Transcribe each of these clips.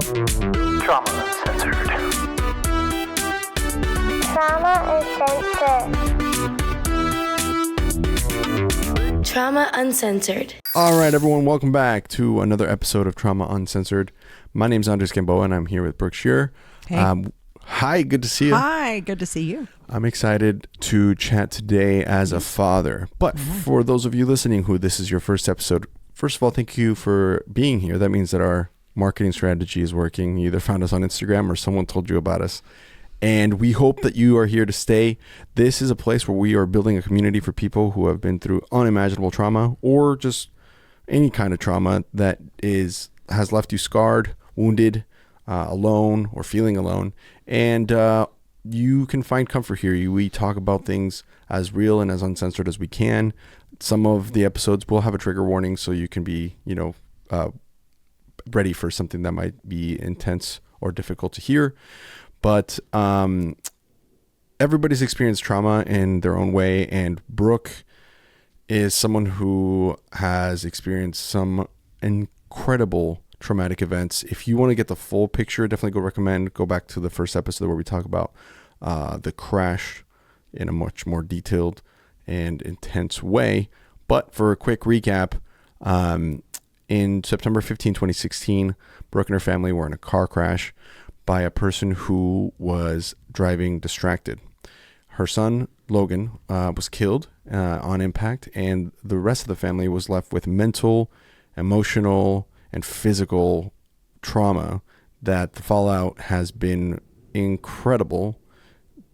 Trauma Uncensored. Trauma Uncensored. Trauma Uncensored. All right, everyone, welcome back to another episode of Trauma Uncensored. My name's Andres Gamboa, and I'm here with Brooke Scherer. Hey. Hi, good to see you. Hi, good to see you. I'm excited to chat today as a father. But for those of you listening who this is your first episode, first of all, thank you for being here. That means that our marketing strategy is working. You either found us on Instagram or someone told you about us. And we hope that you are here to stay. This is a place where we are building a community for people who have been through unimaginable trauma or just any kind of trauma that has left you scarred, wounded, alone, or feeling alone. And you can find comfort here. We talk about things as real and as uncensored as we can. Some of the episodes will have a trigger warning, so you can be, ready for something that might be intense or difficult to hear. But everybody's experienced trauma in their own way, and Brooke is someone who has experienced some incredible traumatic events. If you want to get the full picture, definitely go back to the first episode where we talk about the crash in a much more detailed and intense way. But for a quick recap, in September 15, 2016, Brooke and her family were in a car crash by a person who was driving distracted. Her son, Logan, was killed on impact, and the rest of the family was left with mental, emotional, and physical trauma that the fallout has been incredible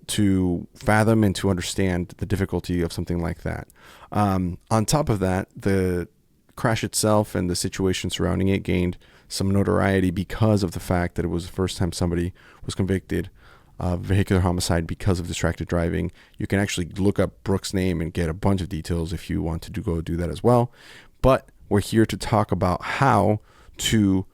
to fathom and to understand the difficulty of something like that. On top of that, the crash itself and the situation surrounding it gained some notoriety because of the fact that it was the first time somebody was convicted of vehicular homicide because of distracted driving. You can actually look up Brooke's name and get a bunch of details if you want to go do that as well. But we're here to talk about how to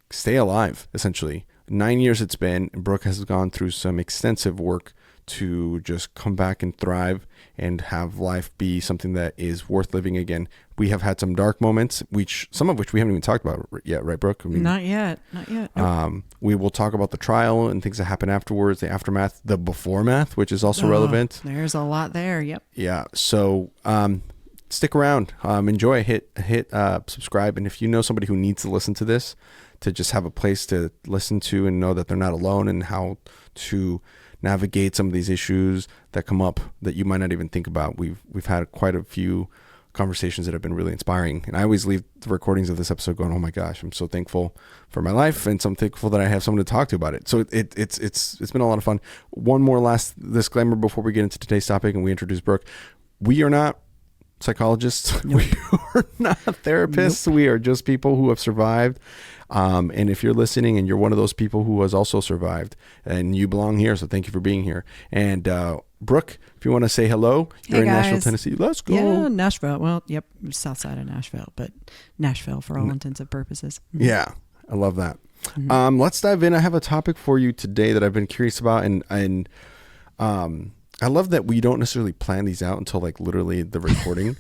stay alive, essentially. 9 years it's been, and Brooke has gone through some extensive work to just come back and thrive and have life be something that is worth living again. We have had some dark moments, some of which we haven't even talked about yet, right, Brooke? Not yet. Nope. We will talk about the trial and things that happen afterwards, the aftermath, the before math, which is also relevant. There's a lot there. Yep. Yeah. So stick around, enjoy, hit subscribe, and if you know somebody who needs to listen to this, to just have a place to listen to and know that they're not alone and how to navigate some of these issues that come up that you might not even think about. We've had quite a few conversations that have been really inspiring, and I always leave the recordings of this episode going, oh my gosh, I'm so thankful for my life, and so I'm thankful that I have someone to talk to about it. So it's been a lot of fun. One more last disclaimer before we get into today's topic and we introduce Brooke. We are not psychologists. Nope. We are not therapists. Nope. We are just people who have survived. And if you're listening and you're one of those people who has also survived, and you belong here, so thank you for being here. And Brooke, if you want to say hello, you're in Nashville, Tennessee. Let's go. Yeah, Nashville. Well, yep, south side of Nashville, but Nashville for all intents and purposes. Mm-hmm. Yeah, I love that. Mm-hmm. Let's dive in. I have a topic for you today that I've been curious about, and I love that we don't necessarily plan these out until like literally the recording.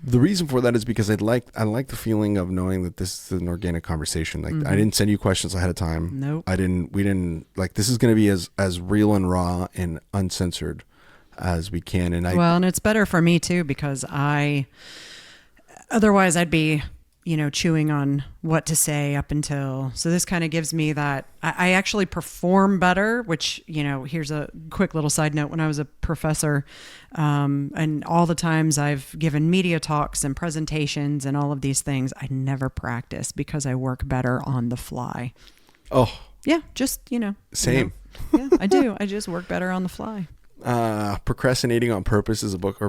The reason for that is because I like the feeling of knowing that this is an organic conversation. Like I didn't send you questions ahead of time. Nope. We didn't like, this is going to be as real and raw and uncensored as we can. And it's better for me too, because otherwise I'd be, chewing on what to say up until, so this kind of gives me that I actually perform better, which, here's a quick little side note. When I was a professor, and all the times I've given media talks and presentations and all of these things, I never practice because I work better on the fly. Oh yeah. Just, same. Yeah, I do. I just work better on the fly. Procrastinating on Purpose is a book I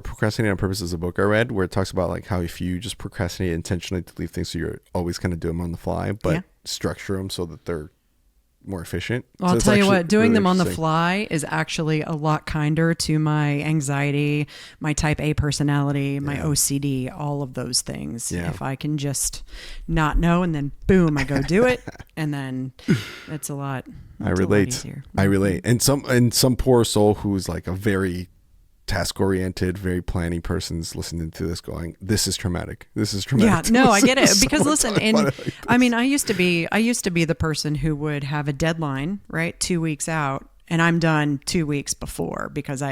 read, where it talks about like how if you just procrastinate intentionally to leave things, so you're always kind of do them on the fly, but structure them so that they're more efficient. Well, so I'll tell you what, doing really them on the fly is actually a lot kinder to my anxiety, my type A personality, my OCD, all of those things. Yeah. If I can just not know and then boom, I go do it, and then it's a lot. I relate. And some poor soul who's like a very task oriented, very planning person's listening to this going, this is traumatic. This is traumatic. Yeah, no, I get it. Because listen, and I mean, I used to be the person who would have a deadline, right? 2 weeks out, and I'm done 2 weeks before, because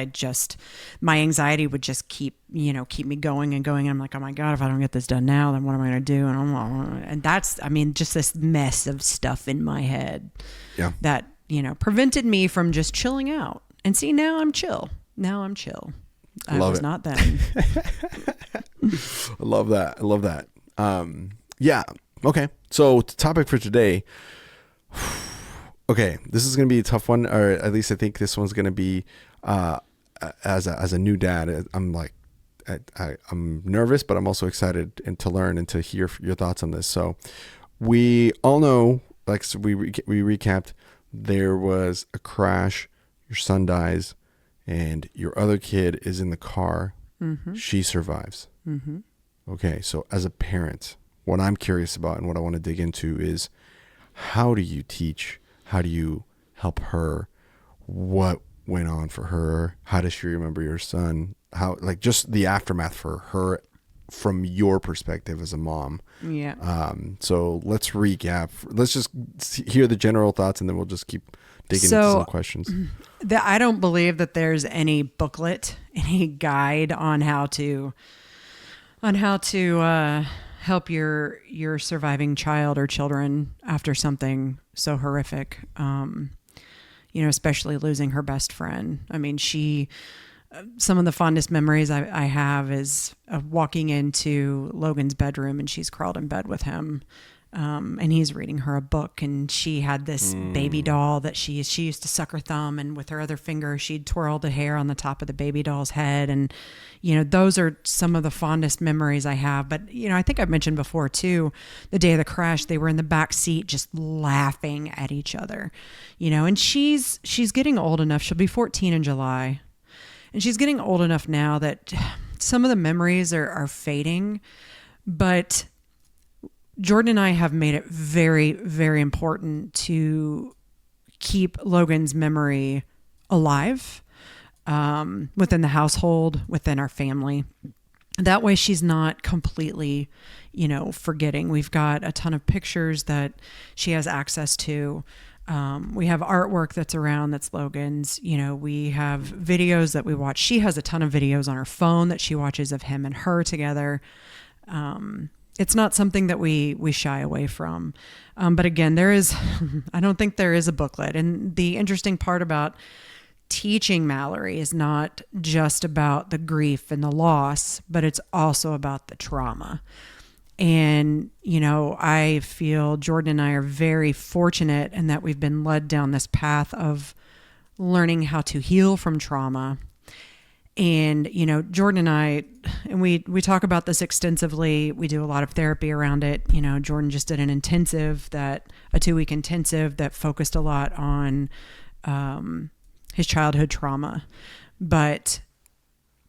my anxiety would just keep me going and going. And I'm like, oh my God, if I don't get this done now, then what am I going to do? And that's, I mean, just this mess of stuff in my head that, prevented me from just chilling out. And see, now I'm chill. I was not then. I love that. Yeah. Okay. So topic for today. Okay. This is going to be a tough one, or at least I think this one's going to be, as a new dad, I'm like, I'm nervous, but I'm also excited and to learn and to hear your thoughts on this. So we all know, like, so we recapped, there was a crash, your son dies, and your other kid is in the car. Mm-hmm. She survives. Mm-hmm. Okay. So as a parent, what I'm curious about and what I want to dig into is, how do you teach? How do you help her? What went on for her? How does she remember your son? How, like, just the aftermath for her from your perspective as a mom. Yeah. So let's recap. Let's just hear the general thoughts, and then we'll just keep digging into some questions. I don't believe that there's any booklet, any guide on how to help your surviving child or children after something so horrific. Especially losing her best friend. I mean, some of the fondest memories I have is of walking into Logan's bedroom, and she's crawled in bed with him. And he's reading her a book, and she had this baby doll that she used to suck her thumb, and with her other finger, she'd twirl the hair on the top of the baby doll's head. And, those are some of the fondest memories I have. But, I think I've mentioned before too, the day of the crash, they were in the back seat just laughing at each other, and she's getting old enough. She'll be 14 in July. And she's getting old enough now that some of the memories are fading, but Jordan and I have made it very, very important to keep Logan's memory alive within the household, within our family. That way she's not completely, forgetting. We've got a ton of pictures that she has access to. We have artwork that's around that's Logan's. We have videos that we watch. She has a ton of videos on her phone that she watches of him and her together. It's not something that we shy away from. But again, I don't think there is a booklet. And the interesting part about teaching Mallory is not just about the grief and the loss, but it's also about the trauma. And, I feel Jordan and I are very fortunate in that we've been led down this path of learning how to heal from trauma. And, Jordan and I, and we talk about this extensively. We do a lot of therapy around it. Jordan just did a 2-week intensive that focused a lot on his childhood trauma. But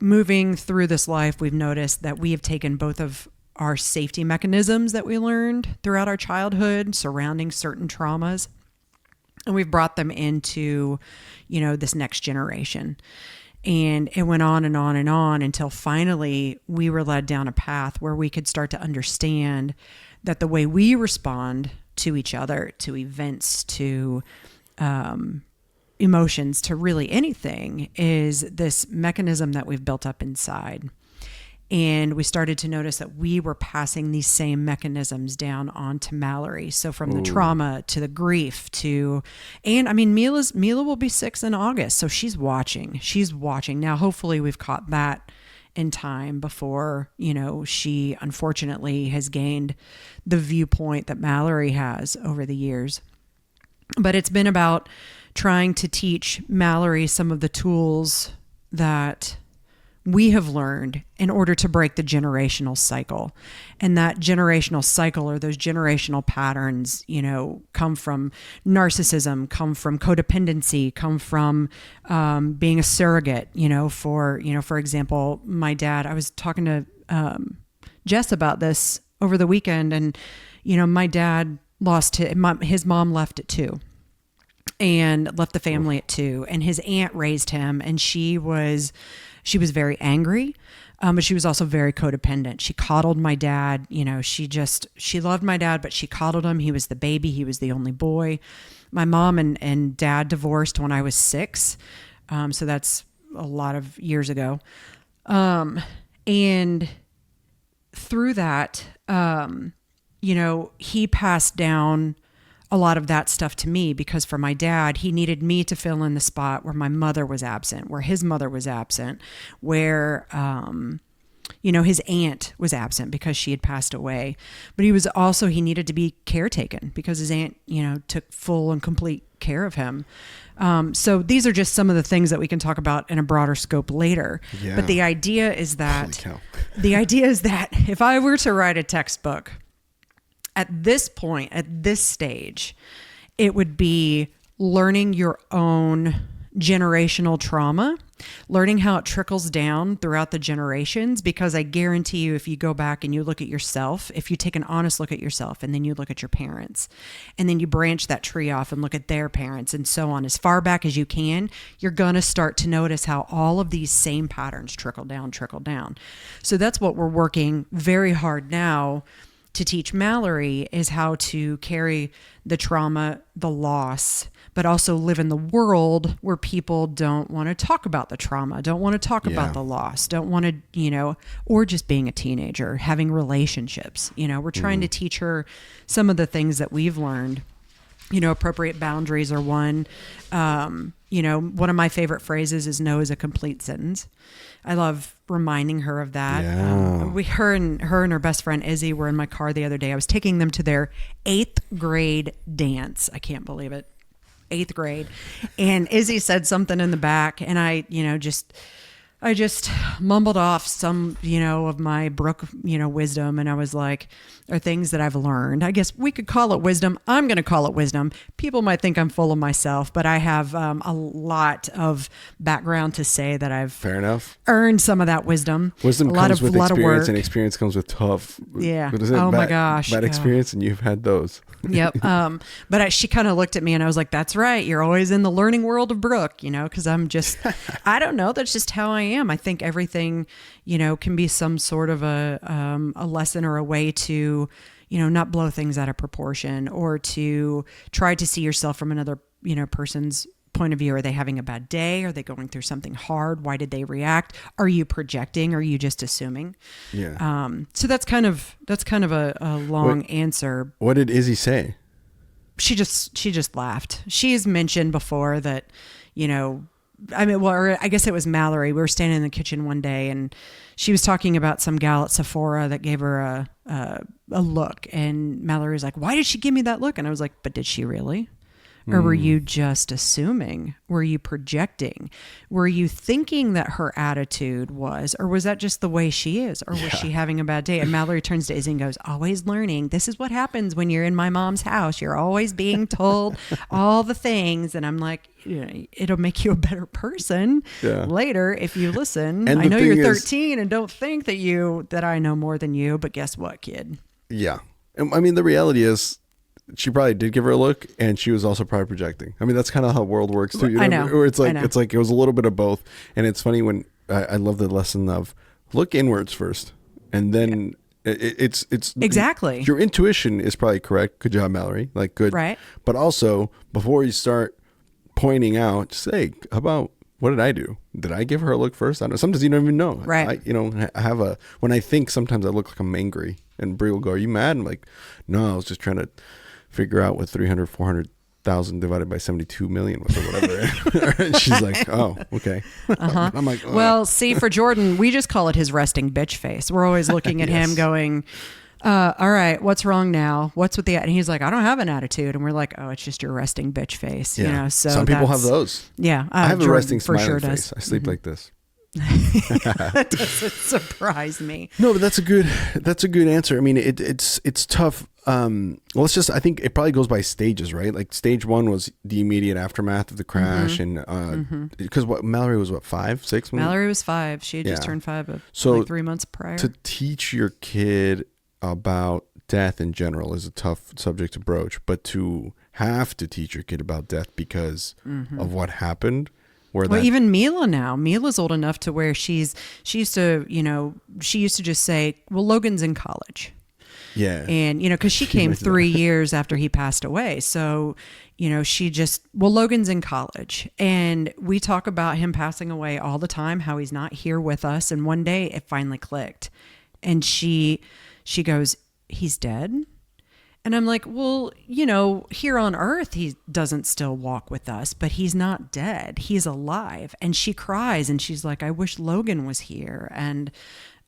moving through this life, we've noticed that we have taken both of our safety mechanisms that we learned throughout our childhood surrounding certain traumas, and we've brought them into, this next generation. And it went on and on and on until finally we were led down a path where we could start to understand that the way we respond to each other, to events, to emotions, to really anything, is this mechanism that we've built up inside. And we started to notice that we were passing these same mechanisms down onto Mallory. So from the trauma to the grief and I mean, Mila will be 6 in August. So she's watching. Now, hopefully we've caught that in time before, she unfortunately has gained the viewpoint that Mallory has over the years. But it's been about trying to teach Mallory some of the tools that we have learned in order to break the generational cycle. And that generational cycle, or those generational patterns, come from narcissism, come from codependency, come from being a surrogate, for example, my dad. I was talking to Jess about this over the weekend, and, my dad lost his mom left at 2. And left the family at 2, and his aunt raised him, and she was She was very angry, but she was also very codependent. She coddled my dad. She loved my dad, but she coddled him. He was the baby. He was the only boy. My mom and dad divorced when I was 6. So that's a lot of years ago. And through that, he passed down a lot of that stuff to me, because for my dad, he needed me to fill in the spot where my mother was absent, where his mother was absent, where, his aunt was absent because she had passed away. But he needed to be caretaken because his aunt, took full and complete care of him. So these are just some of the things that we can talk about in a broader scope later. Yeah. But the idea is that if I were to write a textbook at this point, at this stage, it would be learning your own generational trauma, learning how it trickles down throughout the generations, because I guarantee you, if you go back and you look at yourself, if you take an honest look at yourself and then you look at your parents and then you branch that tree off and look at their parents and so on, as far back as you can, you're going to start to notice how all of these same patterns trickle down. So that's what we're working very hard now to teach Mallory, is how to carry the trauma, the loss, but also live in the world where people don't want to talk about the trauma, don't want to talk about the loss, don't want to, or just being a teenager, having relationships. We're trying to teach her some of the things that we've learned. Appropriate boundaries are one. One of my favorite phrases is no is a complete sentence. I love reminding her of that. Yeah. Her and her best friend Izzy were in my car the other day. I was taking them to their 8th grade dance. I can't believe it. 8th grade. And Izzy said something in the back, and I just mumbled off some, of my Brooke, wisdom. And I was like, are things that I've learned. I guess we could call it wisdom. I'm going to call it wisdom. People might think I'm full of myself, but I have a lot of background to say that I've fair enough earned some of that wisdom. Wisdom comes with experience, and experience comes with tough. Yeah. My gosh. Bad experience, and you've had those. Yep. But she kind of looked at me, and I was like, that's right. You're always in the learning world of Brooke, because I'm just, I don't know. That's just how I am. I think everything, can be some sort of a lesson or a way to, not blow things out of proportion, or to try to see yourself from another, person's point of view. Are they having a bad day? Are they going through something hard? Why did they react? Are you projecting? Are you just assuming? Yeah. So that's kind of a long answer. What did Izzy say? She just laughed. She's mentioned before that, I guess it was Mallory. We were standing in the kitchen one day, and she was talking about some gal at Sephora that gave her a look, and Mallory was like, why did she give me that look? And I was like, but did she really? Or were you just assuming? Were you projecting? Were you thinking that her attitude was, or was that just the way she is? Or was she having a bad day? And Mallory turns to Izzy and goes, always learning. This is what happens when you're in my mom's house. You're always being told all the things. And I'm like, it'll make you a better person later if you listen. And I know you're 13 and don't think that I know more than you, but guess what, kid? Yeah. I mean, the reality is, she probably did give her a look, and she was also probably projecting. I mean, that's kind of how the world works too. I know. Or it's like it was a little bit of both. And it's funny when I love the lesson of look inwards first, and then it's exactly your intuition is probably correct. Good job, Mallory. Like good, right? But also before you start pointing out, just say, how about what did I do? Did I give her a look first? I don't know. Sometimes you don't even know. Right. When I think sometimes I look like I'm angry, and Brie will go, are you mad? I'm like, no, I was just trying to figure out what 400,000 divided by 72 million was, or whatever. And she's like, oh, okay. I'm like, oh. Well, see, for Jordan, we just call it his resting bitch face. We're always looking at him going, all right, what's wrong now? What's with the, and he's like, I don't have an attitude. And we're like, oh, it's just your resting bitch face. Yeah. So some people have those. Yeah. I have Jordan a resting for smiling sure face. does. I sleep like this. That doesn't surprise me. No, but that's a good answer. I mean, it's tough. I think it probably goes by stages, right? Like stage 1 was the immediate aftermath of the crash, and because Mallory was 5, 6? Mallory was 5. She had just turned 5 like 3 months prior. To teach your kid about death in general is a tough subject to broach, but to have to teach your kid about death because of what happened, Where Well, that, even Mila now. Mila's old enough to where she used to just say, well, Logan's in college. yeah. And, because she came mentioned 3 years after he passed away. So, Logan's in college. And we talk about him passing away all the time, how he's not here with us. And one day it finally clicked. And she goes, he's dead? And I'm like, well, here on earth, he doesn't still walk with us, but he's not dead. He's alive. And she cries and she's like, I wish Logan was here. And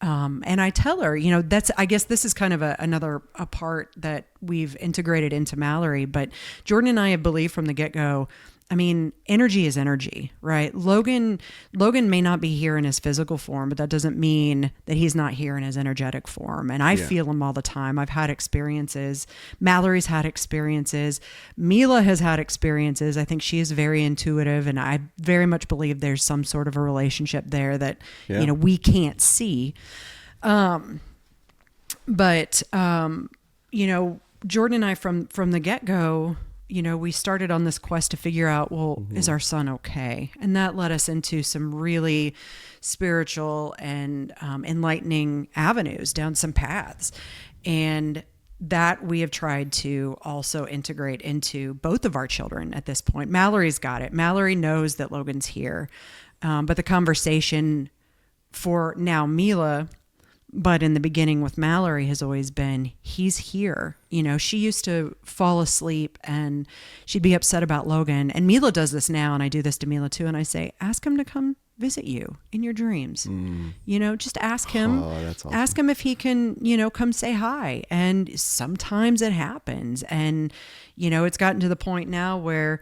I tell her, I guess this is kind of another part that we've integrated into Mallory, but Jordan and I have believed from the get-go, I mean, energy is energy, right? Logan may not be here in his physical form, but that doesn't mean that he's not here in his energetic form. And I feel him all the time. I've had experiences. Mallory's had experiences. Mila has had experiences. I think she is very intuitive, and I very much believe there's some sort of a relationship there that, we can't see. Jordan and I from the get-go, we started on this quest to figure out, well, is our son okay? And that led us into some really spiritual and enlightening avenues down some paths. And that we have tried to also integrate into both of our children at this point. Mallory's got it. Mallory knows that Logan's here. But the conversation for now Mila, but in the beginning with Mallory, has always been, he's here. She used to fall asleep and she'd be upset about Logan. And Mila does this now, and I do this to Mila too. And I say, ask him to come visit you in your dreams. Just ask him. Oh, that's awesome. Ask him if he can, come say hi. And sometimes it happens. And, it's gotten to the point now where,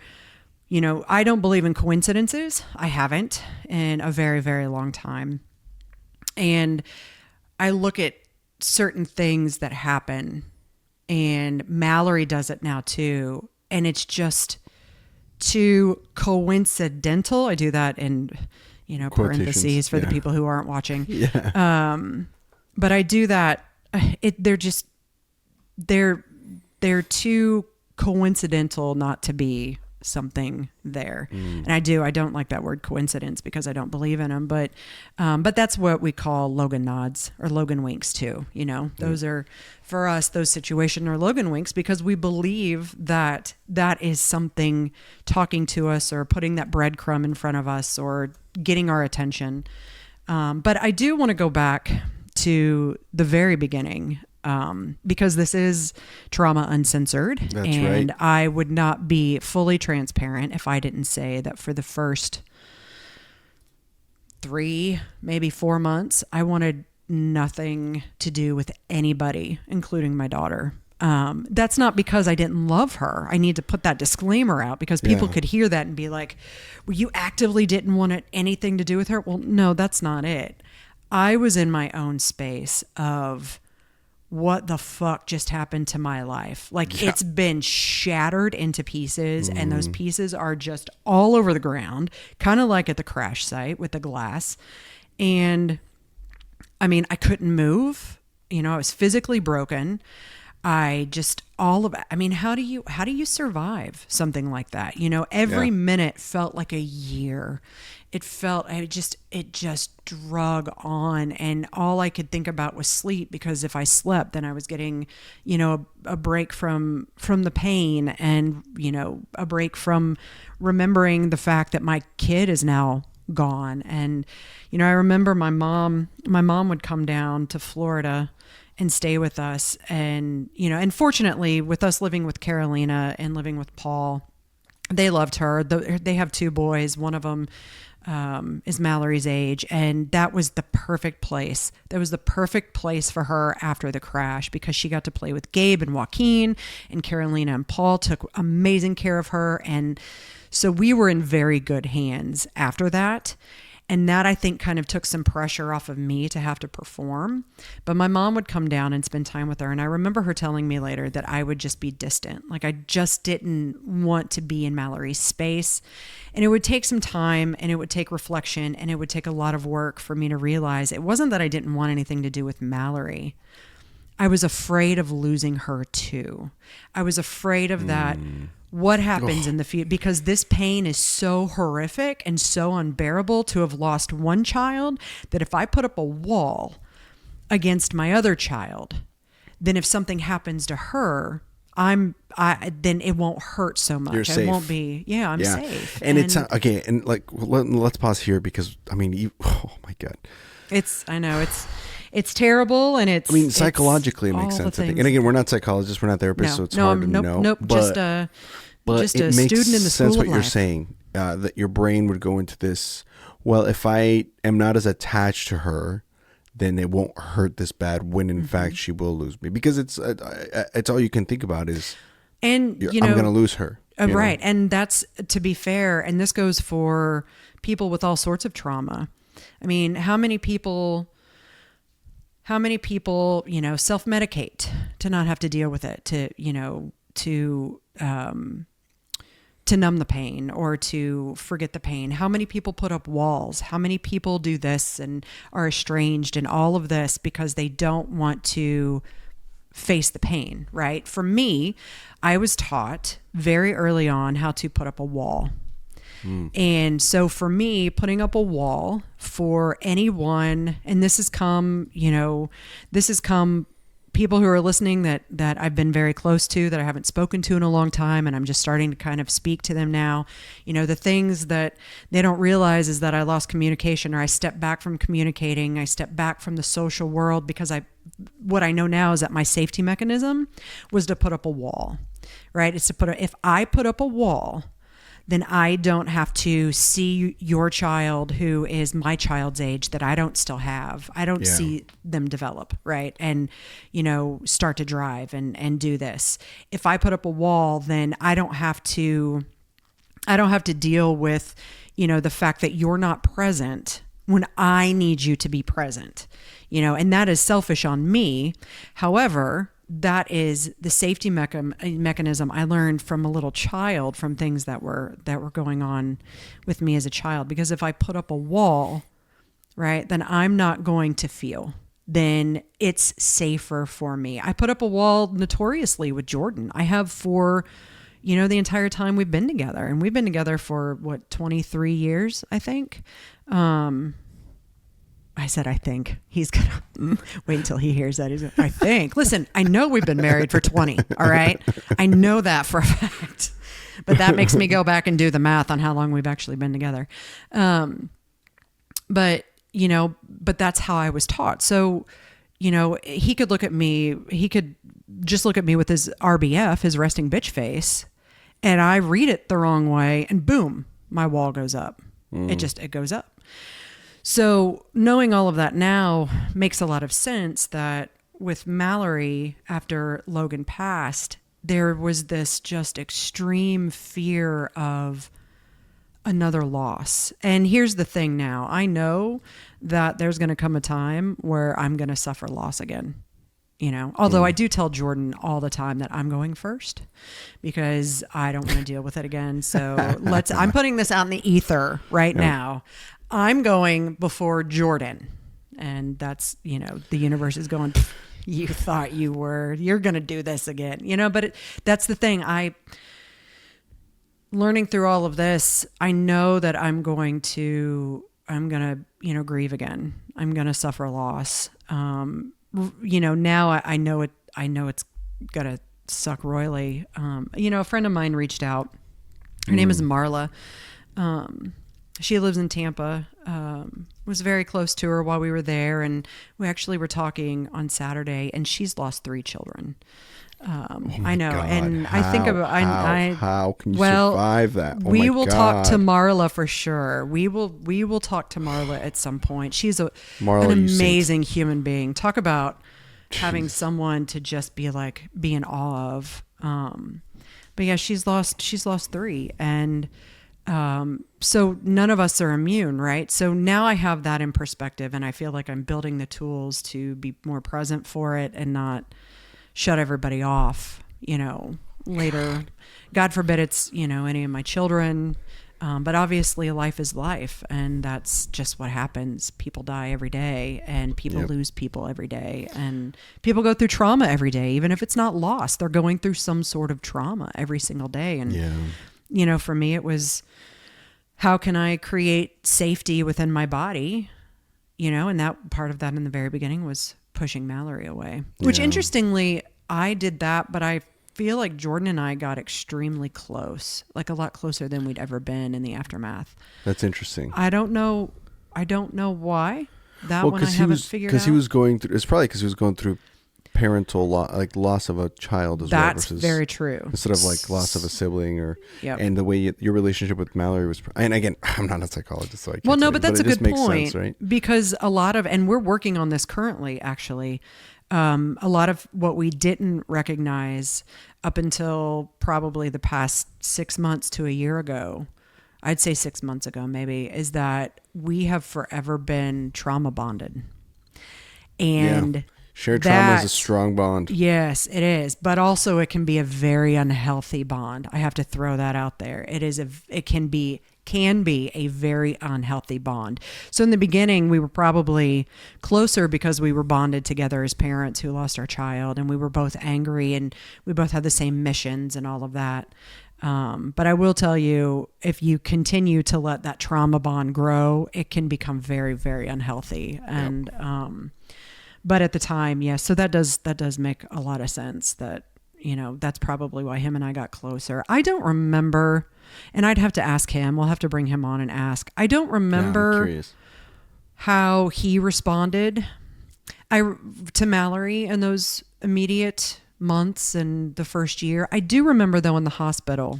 I don't believe in coincidences. I haven't in a very, very long time. And I look at certain things that happen, and Mallory does it now too. And it's just too coincidental. I do that in, parentheses for the people who aren't watching. Yeah. But I do that. They're too coincidental not to be something there. And I don't like that word coincidence because I don't believe in them, but that's what we call Logan nods or Logan winks too. Those are, for us, those situations are Logan winks because we believe that that is something talking to us or putting that breadcrumb in front of us or getting our attention. But I do want to go back to the very beginning, because this is Trauma Uncensored. That's and right. I would not be fully transparent if I didn't say that for the first 3, maybe 4 months, I wanted nothing to do with anybody, including my daughter. That's not because I didn't love her. I need to put that disclaimer out because people could hear that and be like, well, you actively didn't want anything to do with her. Well, no, that's not it. I was in my own space of, what the fuck just happened to my life? Like it's been shattered into pieces and those pieces are just all over the ground, kind of like at the crash site with the glass. And I mean, I couldn't move, I was physically broken. How do you survive something like that? Every minute felt like a year. It just drug on, and all I could think about was sleep, because if I slept, then I was getting, a break from the pain and, a break from remembering the fact that my kid is now gone. And, I remember my mom would come down to Florida and stay with us. And, and fortunately with us living with Carolina and living with Paul, they loved her. They have 2 boys. One of them is Mallory's age. And that was the perfect place. That was the perfect place for her after the crash, because she got to play with Gabe and Joaquin, and Carolina and Paul took amazing care of her. And so we were in very good hands after that. And that, I think, kind of took some pressure off of me to have to perform. But my mom would come down and spend time with her. And I remember her telling me later that I would just be distant. Like I just didn't want to be in Mallory's space. And it would take some time, and it would take reflection, and it would take a lot of work for me to realize it wasn't that I didn't want anything to do with Mallory. I was afraid of losing her too. I was afraid of that what happens in the future, because this pain is so horrific and so unbearable to have lost one child, that if I put up a wall against my other child, then if something happens to her, then it won't hurt so much. You're safe. I won't be. Yeah, I'm safe. And it's okay. And like, let's pause here, because I mean, oh my God, I know it's terrible, and it's. I mean, psychologically, it makes sense. I think. And again, we're not psychologists, we're not therapists, so it's hard to know. Nope. But just it a makes student in the sense school what of you're life. saying, that your brain would go into this. Well, if I am not as attached to her, then it won't hurt this bad. When in fact she will lose me, because it's all you can think about is, and I'm going to lose her. Right, and that's, to be fair, and this goes for people with all sorts of trauma. I mean, how many people self-medicate to not have to deal with it, to numb the pain or to forget the pain? How many people put up walls? How many people do this and are estranged and all of this because they don't want to face the pain, right? For me, I was taught very early on how to put up a wall. And so for me, putting up a wall for anyone, and this has come people who are listening that I've been very close to, that I haven't spoken to in a long time, and I'm just starting to kind of speak to them now. The things that they don't realize is that I lost communication, or I stepped back from communicating. I stepped back from the social world because what I know now is that my safety mechanism was to put up a wall, right? It's if I put up a wall, then I don't have to see your child, who is my child's age, that I don't still have. I don't see them develop, right? And, start to drive and do this. If I put up a wall, then I don't have to deal with, the fact that you're not present when I need you to be present, and that is selfish on me. However, that is the safety mechanism I learned from a little child, from things that were going on with me as a child. Because if I put up a wall, right, then I'm not going to feel. Then it's safer for me. I put up a wall notoriously with Jordan. I have for, the entire time we've been together, and we've been together for 23 years, I think. I said, I think. He's going to wait until he hears that. He's gonna, I think. Listen, I know we've been married for 20. All right. I know that for a fact, but that makes me go back and do the math on how long we've actually been together. But that's how I was taught. So, he could look at me, he could just look at me with his RBF, his resting bitch face, and I read it the wrong way, and boom, my wall goes up. It goes up. So knowing all of that now makes a lot of sense, that with Mallory, after Logan passed, there was this just extreme fear of another loss. And here's the thing now. I know that there's going to come a time where I'm going to suffer loss again. Although I do tell Jordan all the time that I'm going first because I don't want to deal with it again. So I'm putting this out in the ether right now. I'm going before Jordan. And that's, the universe is going, you thought you're going to do this again, but that's the thing. Learning through all of this, I know that I'm going to, grieve again. I'm going to suffer loss. Now I know it's going to suck royally. A friend of mine reached out. Her name is Marla. She lives in Tampa. Was very close to her while we were there, and we actually were talking on Saturday, and she's lost 3 children. I know, God. and I think about how can you survive that? We will talk to Marla for sure. We will talk to Marla at some point. She's an amazing human being. Talk about having someone to just be in awe of. But yeah, she's lost 3, and so none of us are immune, right? So now I have that in perspective, and I feel like I'm building the tools to be more present for it and not shut everybody off, later. God forbid it's, any of my children. But obviously life is life, and that's just what happens. People die every day, and people lose people every day, and people go through trauma every day. Even if it's not loss, they're going through some sort of trauma every single day. And, you know, for me, it was, how can I create safety within my body? You know, and that part of that in the very beginning was pushing Mallory away, which interestingly, I did that, but I feel like Jordan and I got extremely close, like a lot closer than we'd ever been in the aftermath. That's interesting. I don't know why. That one I haven't figured out. Because he was going through, it's probably because he was going through parental loss of a child as well. That's very true. Instead of like loss of a sibling and the way your relationship with Mallory was, and again, I'm not a psychologist, so I can't but that's a good point, sense, right? Because a lot of, and we're working on this currently, actually, a lot of what we didn't recognize up until probably the past 6 months to a year ago, I'd say 6 months ago maybe, is that we have forever been trauma bonded. And shared trauma is a strong bond. Yes, it is. But also it can be a very unhealthy bond. I have to throw that out there. It can be a very unhealthy bond. So in the beginning, we were probably closer because we were bonded together as parents who lost our child, and we were both angry, and we both had the same missions and all of that. But I will tell you, if you continue to let that trauma bond grow, it can become very, very unhealthy. And, but at the time, so that does make a lot of sense. That, you know, that's probably why him and I got closer. I don't remember, and I'd have to ask him. We'll have to bring him on and ask. I don't remember how he responded to Mallory in those immediate months and the first year. I do remember, though, in the hospital,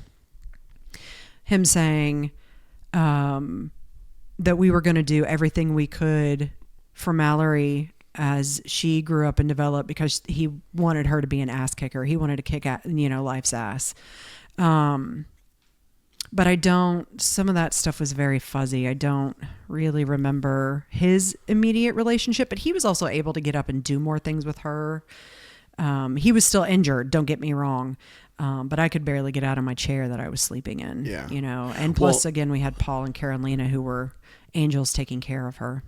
him saying that we were going to do everything we could for Mallory as she grew up and developed, because he wanted her to be an ass kicker. He wanted to kick life's ass. But some of that stuff was very fuzzy. I don't really remember his immediate relationship, but he was also able to get up and do more things with her. He was still injured, don't get me wrong. But I could barely get out of my chair that I was sleeping in, and plus again, we had Paul and Carolina who were angels taking care of her.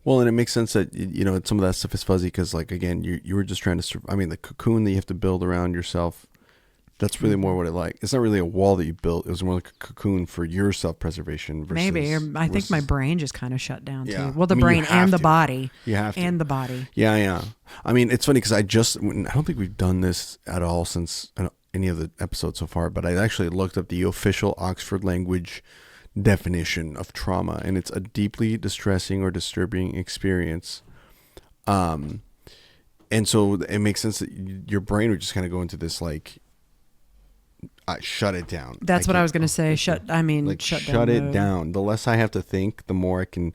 Well, and it makes sense that, you know, some of that stuff is fuzzy because, like, again, you were just trying to, the cocoon that you have to build around yourself, that's really more what it's not really a wall that you built. It was more like a cocoon for your self-preservation. Maybe. I think my brain just kind of shut down too. Well, the brain and the body. You have to. And the body. Yeah. I mean, it's funny because I don't think we've done this at all since any of the episodes so far, but I actually looked up the official Oxford language definition of trauma, and it's a deeply distressing or disturbing experience. And so it makes sense that your brain would just kind of go into this, like, shut it down. That's what I was going to say. Shut it down. The less I have to think, the more I can,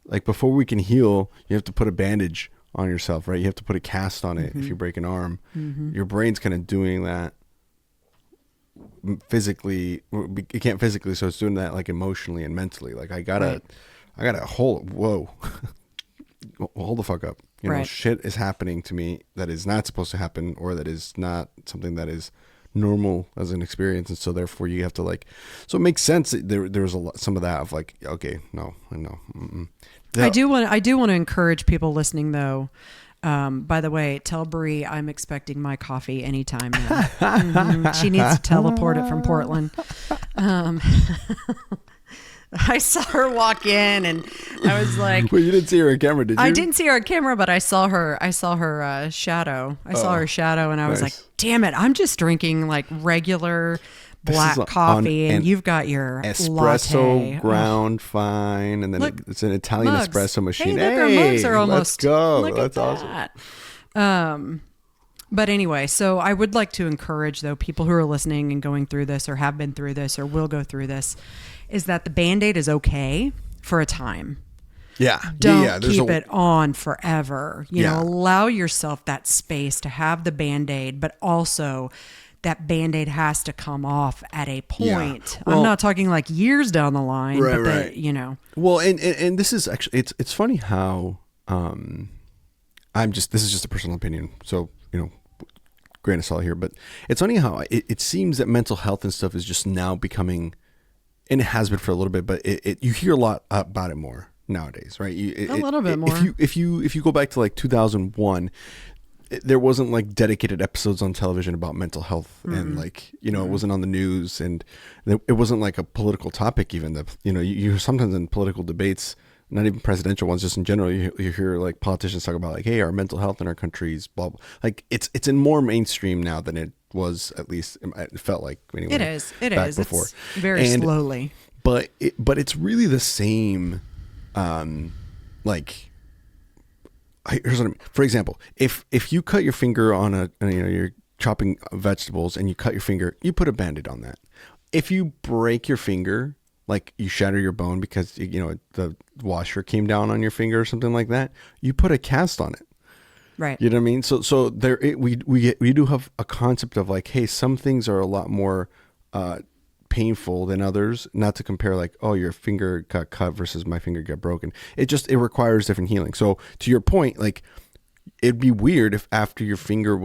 like, before we can heal, you have to put a bandage on yourself, right? You have to put a cast on it. If you break an arm, your brain's kind of doing that physically. It can't physically, so it's doing that like emotionally and mentally. Like I gotta hold the fuck up. You know, shit is happening to me that is not supposed to happen, or that is not something that is normal as an experience, and so therefore you have to, like, so it makes sense that there's some of that of like, okay, no, I know. I do want to encourage people listening, though. By the way, tell Bree I'm expecting my coffee anytime now. She needs to teleport it from Portland. I saw her walk in, and I was like, "Well, you didn't see her on camera, did you?" I didn't see her on camera, but I saw her shadow. I saw her shadow, and I was like, "Damn it! I'm just drinking like regular black coffee, and you've got your espresso latte. ground fine, and then it's an Italian mugs. espresso machine. Hey, our mugs are almost. Let's go. Look That's at awesome. But anyway, so I would like to encourage, though, people who are listening and going through this, or have been through this, or will go through this, is that the Band-Aid is okay for a time. Yeah. Don't keep it on forever. You know, allow yourself that space to have the Band-Aid, but also that Band-Aid has to come off at a point. Well, I'm not talking like years down the line, but you know. Well, and this is actually, it's funny how, this is just a personal opinion. So, you know, grain of salt here, but it's funny how it seems that mental health and stuff is just now becoming and it has been for a little bit, but you hear a lot about it more nowadays, right? A little bit more. If you go back to like 2001, there wasn't like dedicated episodes on television about mental health, and like, you know, it wasn't on the news, and it wasn't like a political topic even. That, you know, you sometimes in political debates, not even presidential ones, just in general, you hear like politicians talk about like, hey, our mental health in our country's blah, blah. Like it's in more mainstream now than it was, at least it felt like anyway. It is before. It's very slowly, but it's really the same. Like, here's what I mean. For example, if you cut your finger on you're chopping vegetables and you cut your finger, you put a Band-Aid on that. If you break your finger, like you shatter your bone because, you know, the washer came down on your finger or something like that, you put a cast on it. Right. You know what I mean? So there, we do have a concept of like, hey, some things are a lot more painful than others. Not to compare like, oh, your finger got cut versus my finger got broken. It requires different healing. So to your point, like, it'd be weird if after your finger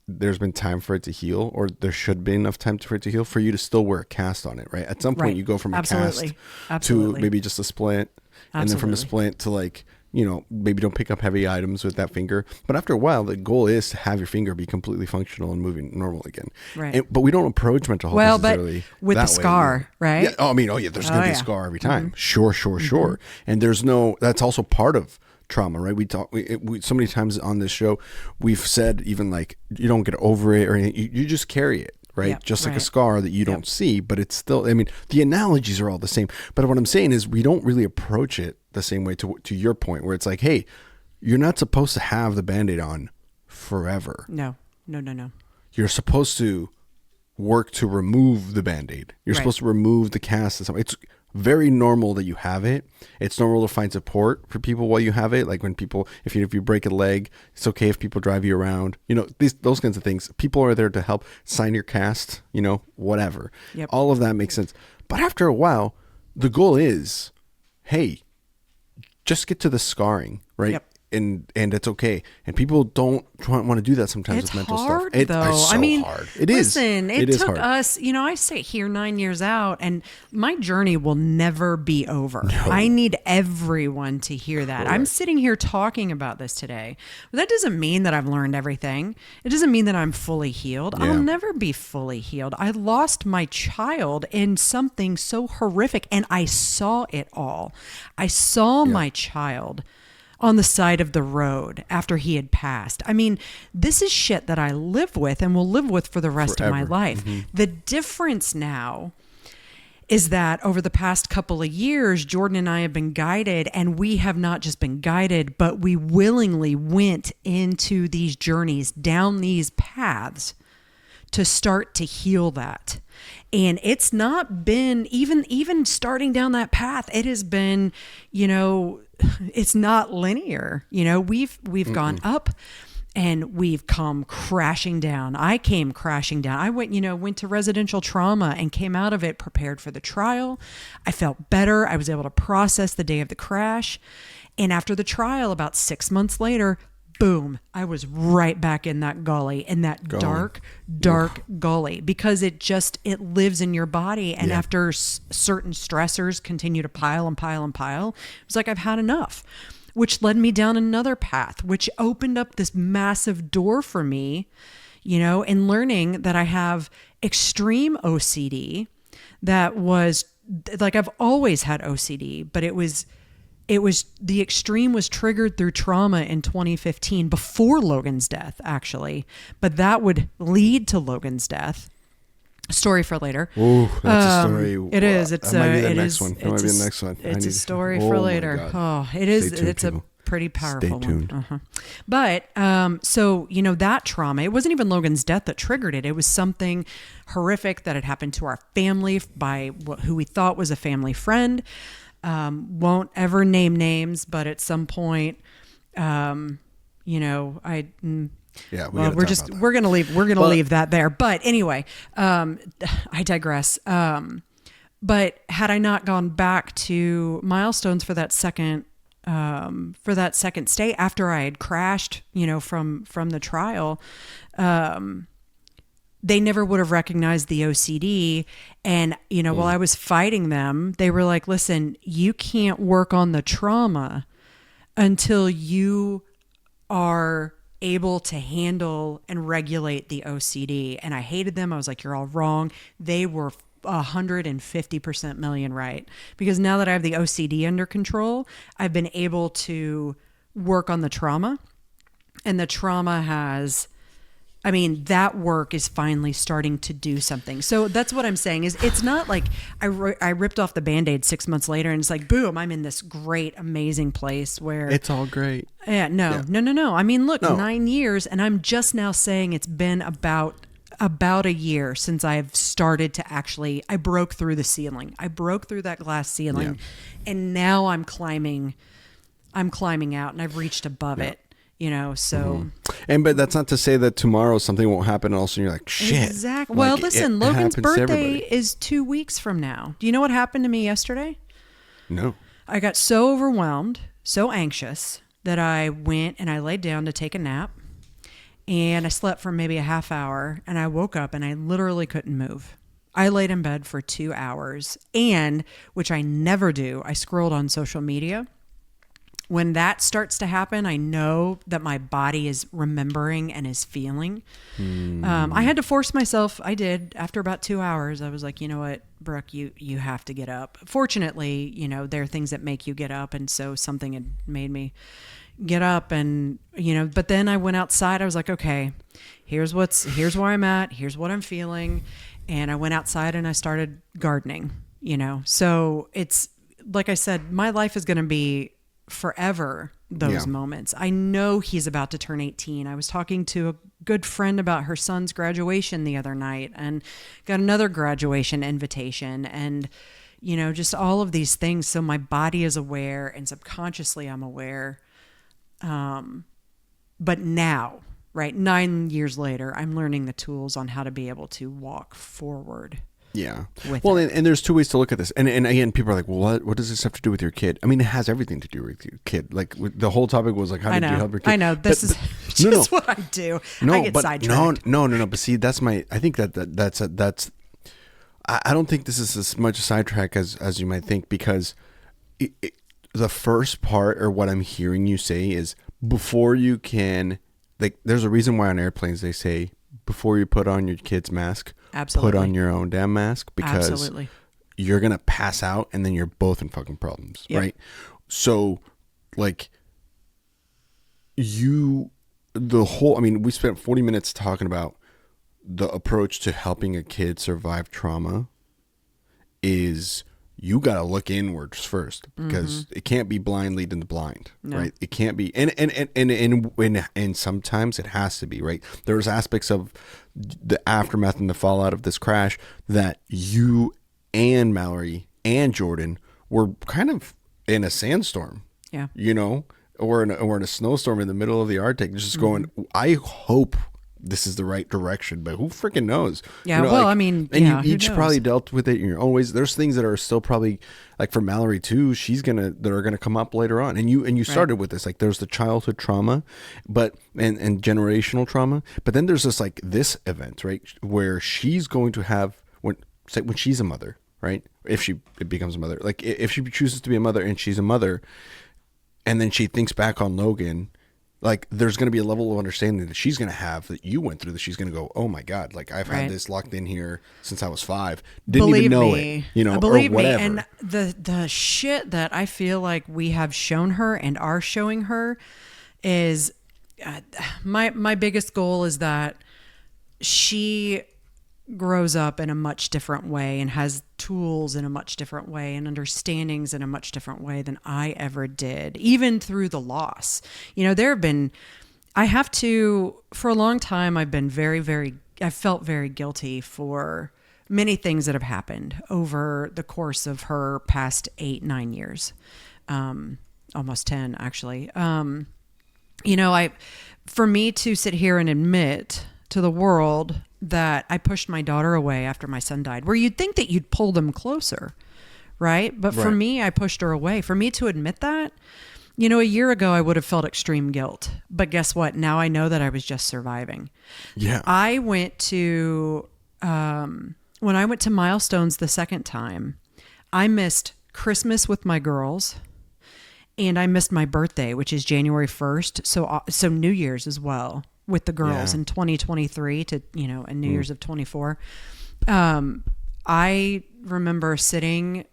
there's been time for it to heal, or there should have been enough time for it to heal, for you to still wear a cast on it, right? At some point you go from a cast to maybe just a splint, and then from a splint to like, you know, maybe don't pick up heavy items with that finger. But after a while, the goal is to have your finger be completely functional and moving normal again. Right. But we don't approach mental health necessarily with the scar, way. right? Yeah. Oh, there's going to be a scar every time. Sure. And that's also part of trauma, right? We so many times on this show, we've said even like, you don't get over it or anything. You just carry it. Right. Yep, just like a scar that you don't see, but it's still, the analogies are all the same. But what I'm saying is we don't really approach it the same way, to your point, where it's like, hey, you're not supposed to have the Band-Aid on forever. No. You're supposed to work to remove the Band-Aid. You're supposed to remove the cast and something. It's very normal that you have it. It's normal to find support for people while you have it. Like when people, if you break a leg, it's okay if people drive you around. You know, those kinds of things. People are there to help sign your cast. You know, whatever. Yep. All of that makes sense. But after a while, the goal is, hey, just get to the scarring, right? Yep. And it's okay. And people don't want to do that sometimes with mental stuff. It's hard, though. So hard. It is. Listen, it took us, you know, I sit here 9 years out, and my journey will never be over. No. I need everyone to hear that. Correct. I'm sitting here talking about this today. But that doesn't mean that I've learned everything. It doesn't mean that I'm fully healed. Yeah. I'll never be fully healed. I lost my child in something so horrific, and I saw it all. I saw my child on the side of the road after he had passed. This is shit that I live with and will live with for the rest of my life. Mm-hmm. The difference now is that over the past couple of years, Jordan and I have been guided, and we have not just been guided, but we willingly went into these journeys, down these paths, to start to heal that. And it's not been, even starting down that path, it has been, you know, it's not linear. You know, we've gone up and we've come crashing down. I came crashing down. I went to residential trauma and came out of it prepared for the trial. I felt better. I was able to process the day of the crash. And after the trial, about 6 months later, boom, I was right back in that gully, in that dark gully, because it lives in your body. And after certain stressors continue to pile and pile and pile, it's like, I've had enough, which led me down another path, which opened up this massive door for me, you know, in learning that I have extreme OCD. That was like, I've always had OCD, but the extreme was triggered through trauma in 2015, before Logan's death, actually. But that would lead to Logan's death. Story for later. Ooh, that's a story. It is. It's that might be the next one. That might be the next one. It's a story for later. Oh, it is. It's a pretty powerful Stay tuned. one. But so, you know, that trauma, it wasn't even Logan's death that triggered it. It was something horrific that had happened to our family by who we thought was a family friend. Won't ever name names, but at some point, you know, we're gonna leave that there. But anyway, I digress. But had I not gone back to Milestones for that second stay after I had crashed, you know, from the trial, they never would have recognized the OCD. And, while I was fighting them, they were like, listen, you can't work on the trauma until you are able to handle and regulate the OCD. And I hated them. I was like, you're all wrong. They were 150% million right. Because now that I have the OCD under control, I've been able to work on the trauma. And the trauma has, that work is finally starting to do something. So that's what I'm saying is it's not like I ripped off the Band-Aid 6 months later and it's like, boom, I'm in this great, amazing place where it's all great. Yeah, no. Look, 9 years and I'm just now saying it's been about a year since I've started to I broke through the ceiling. I broke through that glass ceiling and now I'm climbing out and I've reached above it. But that's not to say that tomorrow something won't happen and all of a sudden you're like, shit. Exactly. Well, listen, Logan's birthday is 2 weeks from now. Do you know what happened to me yesterday? No. I got so overwhelmed, so anxious that I went and I laid down to take a nap and I slept for maybe a half hour and I woke up and I literally couldn't move. I laid in bed for 2 hours and, which I never do, I scrolled on social media. When that starts to happen, I know that my body is remembering and is feeling. I had to force myself. I did. After about 2 hours, I was like, you know what, Brooke, you have to get up. Fortunately, there are things that make you get up. And so something had made me get up and, but then I went outside. I was like, okay, here's where I'm at. Here's what I'm feeling. And I went outside and I started gardening, So it's, like I said, my life is going to be forever those moments. I know he's about to turn 18. I was talking to a good friend about her son's graduation the other night and got another graduation invitation and just all of these things. So my body is aware and subconsciously I'm aware. But now, right, 9 years later, I'm learning the tools on how to be able to walk forward. Yeah. Well, and there's two ways to look at this. And again, people are like, well, what does this have to do with your kid? It has everything to do with your kid. Like the whole topic was like, how did you help your kid? I know. This is just what I do. I get sidetracked. No. But see, I think that's I don't think this is as much a sidetrack as you might think, because the first part, or what I'm hearing you say, is before you can, like, there's a reason why on airplanes they say, before you put on your kid's mask, absolutely, put on your own damn mask, because absolutely, you're going to pass out and then you're both in fucking problems, right? So, like, we spent 40 minutes talking about the approach to helping a kid survive trauma is you got to look inwards first, because it can't be blind leading the blind, right? It can't be. And sometimes it has to be, right? There's aspects of the aftermath and the fallout of this crash that you and Mallory and Jordan were kind of in a sandstorm, or in a snowstorm in the middle of the Arctic, just going, I hope this is the right direction, but who freaking knows? Yeah, you each probably dealt with it in your own ways. There's things that are still probably, like for Mallory too, that are gonna come up later on. And you started with this, like there's the childhood trauma, but and generational trauma, but then there's this event, right, where she's going to have when she's a mother, right? If she becomes a mother, like if she chooses to be a mother and she's a mother, and then she thinks back on Logan. Like, there's going to be a level of understanding that she's going to have that you went through, that she's going to go, oh my God, like I've had this locked in here since I was 5. Didn't even know it, Believe or whatever. Me. And the shit that I feel like we have shown her and are showing her is my biggest goal is that she grows up in a much different way and has tools in a much different way and understandings in a much different way than I ever did, even through the loss. For a long time, I've been I felt very guilty for many things that have happened over the course of her past 8-9 years, almost 10 actually. For me to sit here and admit to the world that I pushed my daughter away after my son died, where you'd think that you'd pull them closer, right? But for me, I pushed her away. For me to admit that, A year ago, I would have felt extreme guilt. But guess what? Now I know that I was just surviving. Yeah. I went to, when I went to Milestones the second time, I missed Christmas with my girls. And I missed my birthday, which is January 1st. So New Year's as well with the girls in 2023 to, and New Year's of 24. I remember sitting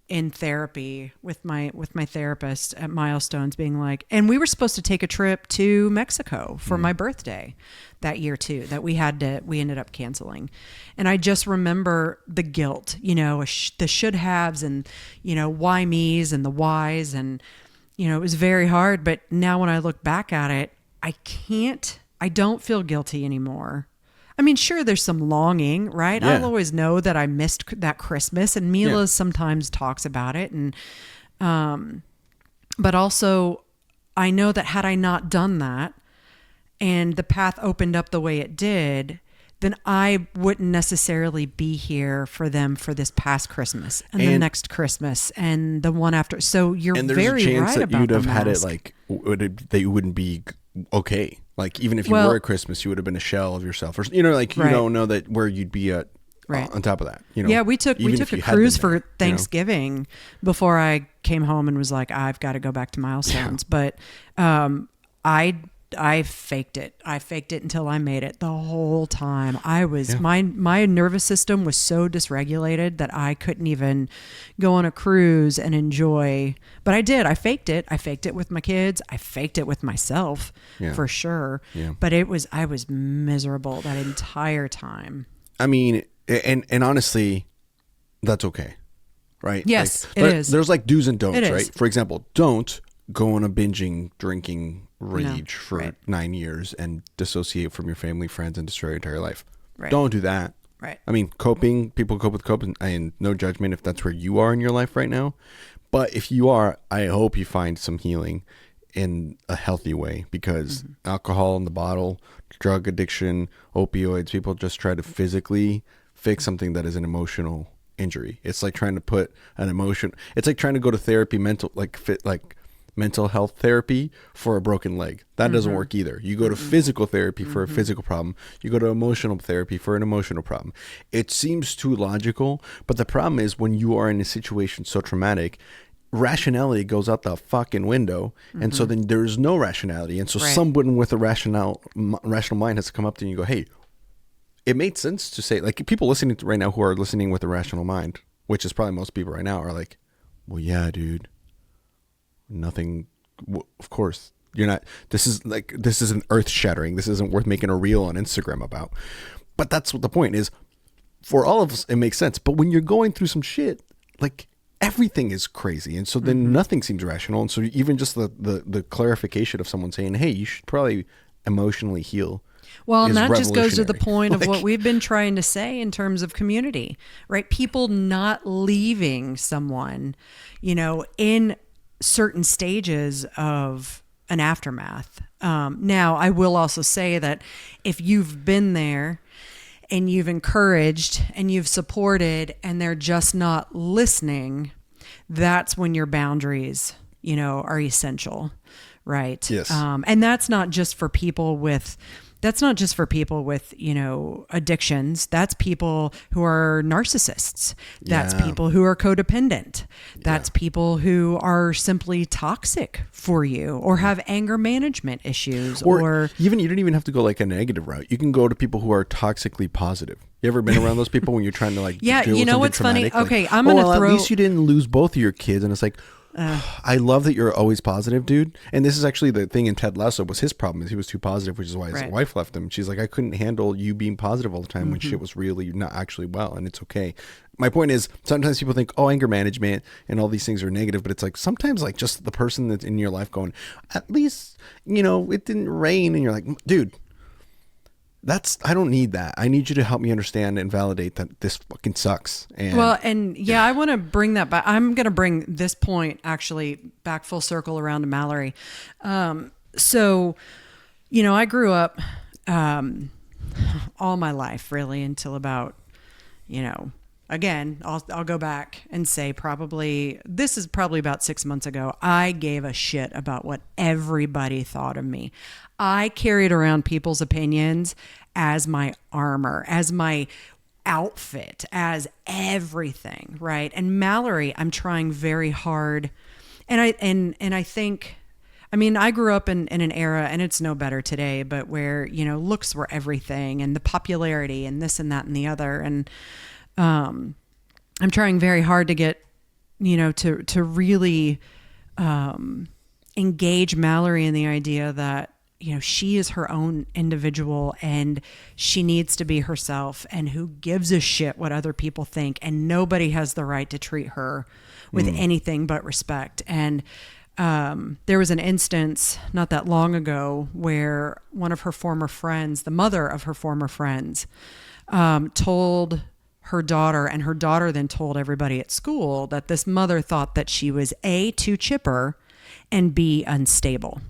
in therapy with my therapist at Milestones being like, and we were supposed to take a trip to Mexico for my birthday that year too, that we ended up canceling. And I just remember the guilt, the should haves and, why me's and the whys. And, it was very hard. But now when I look back at it, I don't feel guilty anymore. I mean, sure, there's some longing, right? Yeah. I'll always know that I missed that Christmas, and Mila sometimes talks about it. And, but also I know that had I not done that and the path opened up the way it did, then I wouldn't necessarily be here for them for this past Christmas and the next Christmas and the one after. So you're very right about you'd have the had it mask. like that you wouldn't be okay. Like even if you were at Christmas, you would have been a shell of yourself, or you don't know that where you'd be at on top of that. Yeah, we took a cruise for Thanksgiving before I came home and was like, I've got to go back to Milestones. Yeah. But I faked it. I faked it until I made it the whole time. I was my nervous system was so dysregulated that I couldn't even go on a cruise and enjoy. But I did. I faked it. I faked it with my kids. I faked it with myself for sure. Yeah. But I was miserable that entire time. I mean, and honestly, that's okay. Right? Yes, it is. There's like do's and don'ts, right? For example, don't go on a binging, drinking rage for 9 years and dissociate from your family, friends, and destroy your entire life. Right. Don't do that. Right. I mean, people cope with coping, and no judgment if that's where you are in your life right now. But if you are, I hope you find some healing in a healthy way, because alcohol in the bottle, drug addiction, opioids, people just try to physically fix something that is an emotional injury. It's like trying to put an emotion. It's like trying to go to therapy, mental health therapy for a broken leg. That doesn't work either. You go to physical therapy for a physical problem. You go to emotional therapy for an emotional problem. It seems too logical, but the problem is when you are in a situation so traumatic, rationality goes out the fucking window. And so then there's no rationality. And so someone with a rational mind has to come up to you and go, hey, it made sense to say, like, people listening to right now who are listening with a rational mind, which is probably most people right now, are like, well, yeah, dude. Nothing, of course you're not, this isn't earth shattering, this isn't worth making a reel on Instagram about. But that's what the point is. For all of us, it makes sense. But when you're going through some shit, like, everything is crazy, and so then nothing seems rational. And so even just the clarification of someone saying, hey, you should probably emotionally heal. Well, and that just goes to the point of what we've been trying to say in terms of community, right? People not leaving someone, in certain stages of an aftermath. Now, I will also say that if you've been there and you've encouraged and you've supported and they're just not listening, that's when your boundaries, are essential, right? Yes. And that's not just for people with addictions. That's people who are narcissists. That's people who are codependent. That's people who are simply toxic for you or have anger management issues. Or even, you don't even have to go like a negative route. You can go to people who are toxically positive. You ever been around those people when you're trying to like deal with what's traumatic? Funny? Okay, like, I'm going to throw... At least you didn't lose both of your kids. And it's like, I love that you're always positive, dude. And this is actually the thing in Ted Lasso was his problem, is he was too positive, which is why his wife left him. She's like, I couldn't handle you being positive all the time when shit was really not actually well, and it's okay. My point is, sometimes people think, anger management and all these things are negative, but it's like sometimes like just the person that's in your life going, at least, it didn't rain, and you're like, dude, I don't need that. I need you to help me understand and validate that this fucking sucks. And I want to bring that back. I'm going to bring this point actually back full circle around to Mallory. So, I grew up all my life really until about, again, I'll go back and say this is probably about 6 months ago. I gave a shit about what everybody thought of me. I carried around people's opinions as my armor, as my outfit, as everything, right? And Mallory, I'm trying very hard. And I think, I mean, I grew up in an era, and it's no better today, but where, looks were everything, and the popularity and this and that and the other. And I'm trying very hard to get, to really engage Mallory in the idea that, she is her own individual and she needs to be herself, and who gives a shit what other people think, and nobody has the right to treat her with anything but respect. And there was an instance not that long ago where one of her former friends, the mother of her former friends, told her daughter, and her daughter then told everybody at school, that this mother thought that she was A, too chipper, and B, unstable.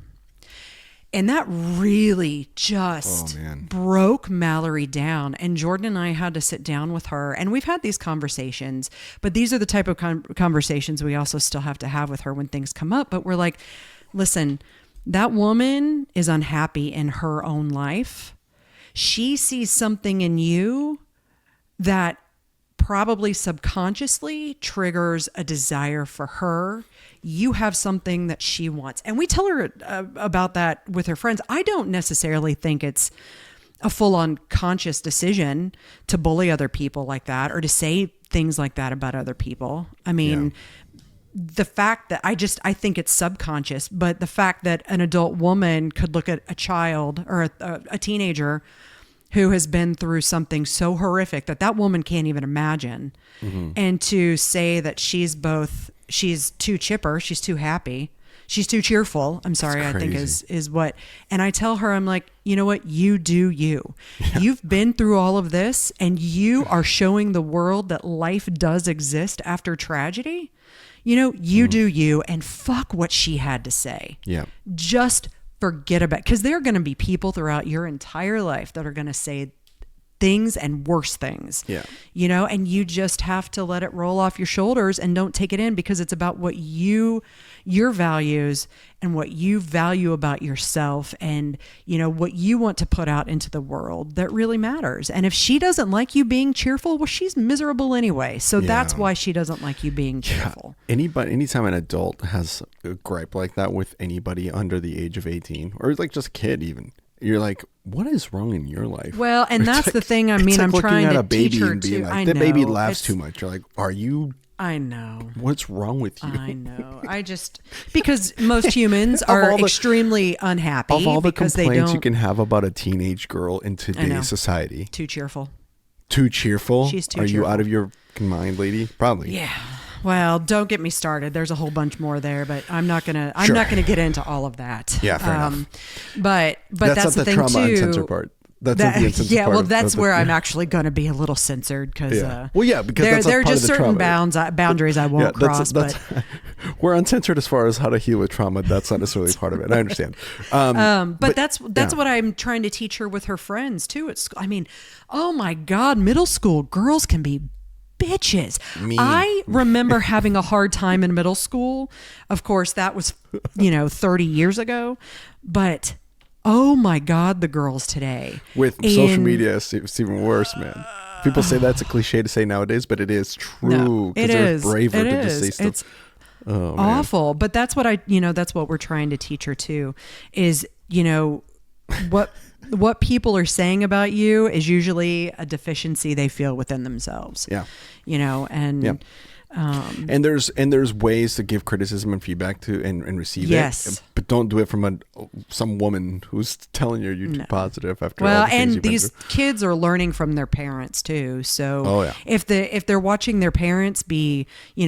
And that really just broke Mallory down. And Jordan and I had to sit down with her. And we've had these conversations, but these are the type of conversations we also still have to have with her when things come up. But we're like, listen, that woman is unhappy in her own life. She sees something in you that probably subconsciously triggers a desire for her. You have something that she wants. And we tell her about that with her friends. I don't necessarily think it's a full-on conscious decision to bully other people like that, or to say things like that about other people. I mean, the fact that I think it's subconscious, but the fact that an adult woman could look at a child or a teenager who has been through something so horrific that woman can't even imagine, and to say that she's too chipper, she's too happy, she's too cheerful. I'm sorry, I think is what. And I tell her, I'm like, you know what? You do you. Yeah. You've been through all of this, and you are showing the world that life does exist after tragedy. You do you, and fuck what she had to say. Yeah. Just forget about it, because there are going to be people throughout your entire life that are going to say things and worse things. Yeah. And you just have to let it roll off your shoulders and don't take it in, because it's about what your values and what you value about yourself, and what you want to put out into the world that really matters. And if she doesn't like you being cheerful, well, she's miserable anyway. So that's why she doesn't like you being cheerful. Anytime an adult has a gripe like that with anybody under the age of 18, or like just a kid even, you're like, what is wrong in your life? Well, and that's the thing. I mean, I'm trying to teach her to. Like, the baby laughs too much. You're like, are you? I know. What's wrong with you? I know. Because most humans are extremely unhappy. Of all the because complaints you can have about a teenage girl in today's society. Too cheerful. Too cheerful? She's too cheerful. Are you out of your mind, lady? Probably. Yeah. Well, don't get me started. There's a whole bunch more there, but I'm not gonna get into all of that. Yeah, fair enough. But that's the thing trauma too. uncensored part. That's the uncensored part. Well, that's where I'm actually going to be a little censored, because because there are just certain trauma. boundaries I won't cross. But we're uncensored as far as how to heal with trauma. That's not necessarily part of it. I understand. But that's what I'm trying to teach her with her friends too. I mean, oh my God, middle school girls can be bitches. I remember having a hard time in middle school. Of course, that was 30 years ago, but oh my God, the girls today with social media, it's even worse, man. People say that's a cliche to say nowadays, but it is true. It is braver to just say stuff. It's awful, but that's what that's what we're trying to teach her too. Is what people are saying about you is usually a deficiency they feel within themselves. Yeah. And there's ways to give criticism and feedback to and receive it, but don't do it from some woman who's telling you you're too positive after. Well, and these kids are learning from their parents too. So if they're watching their parents be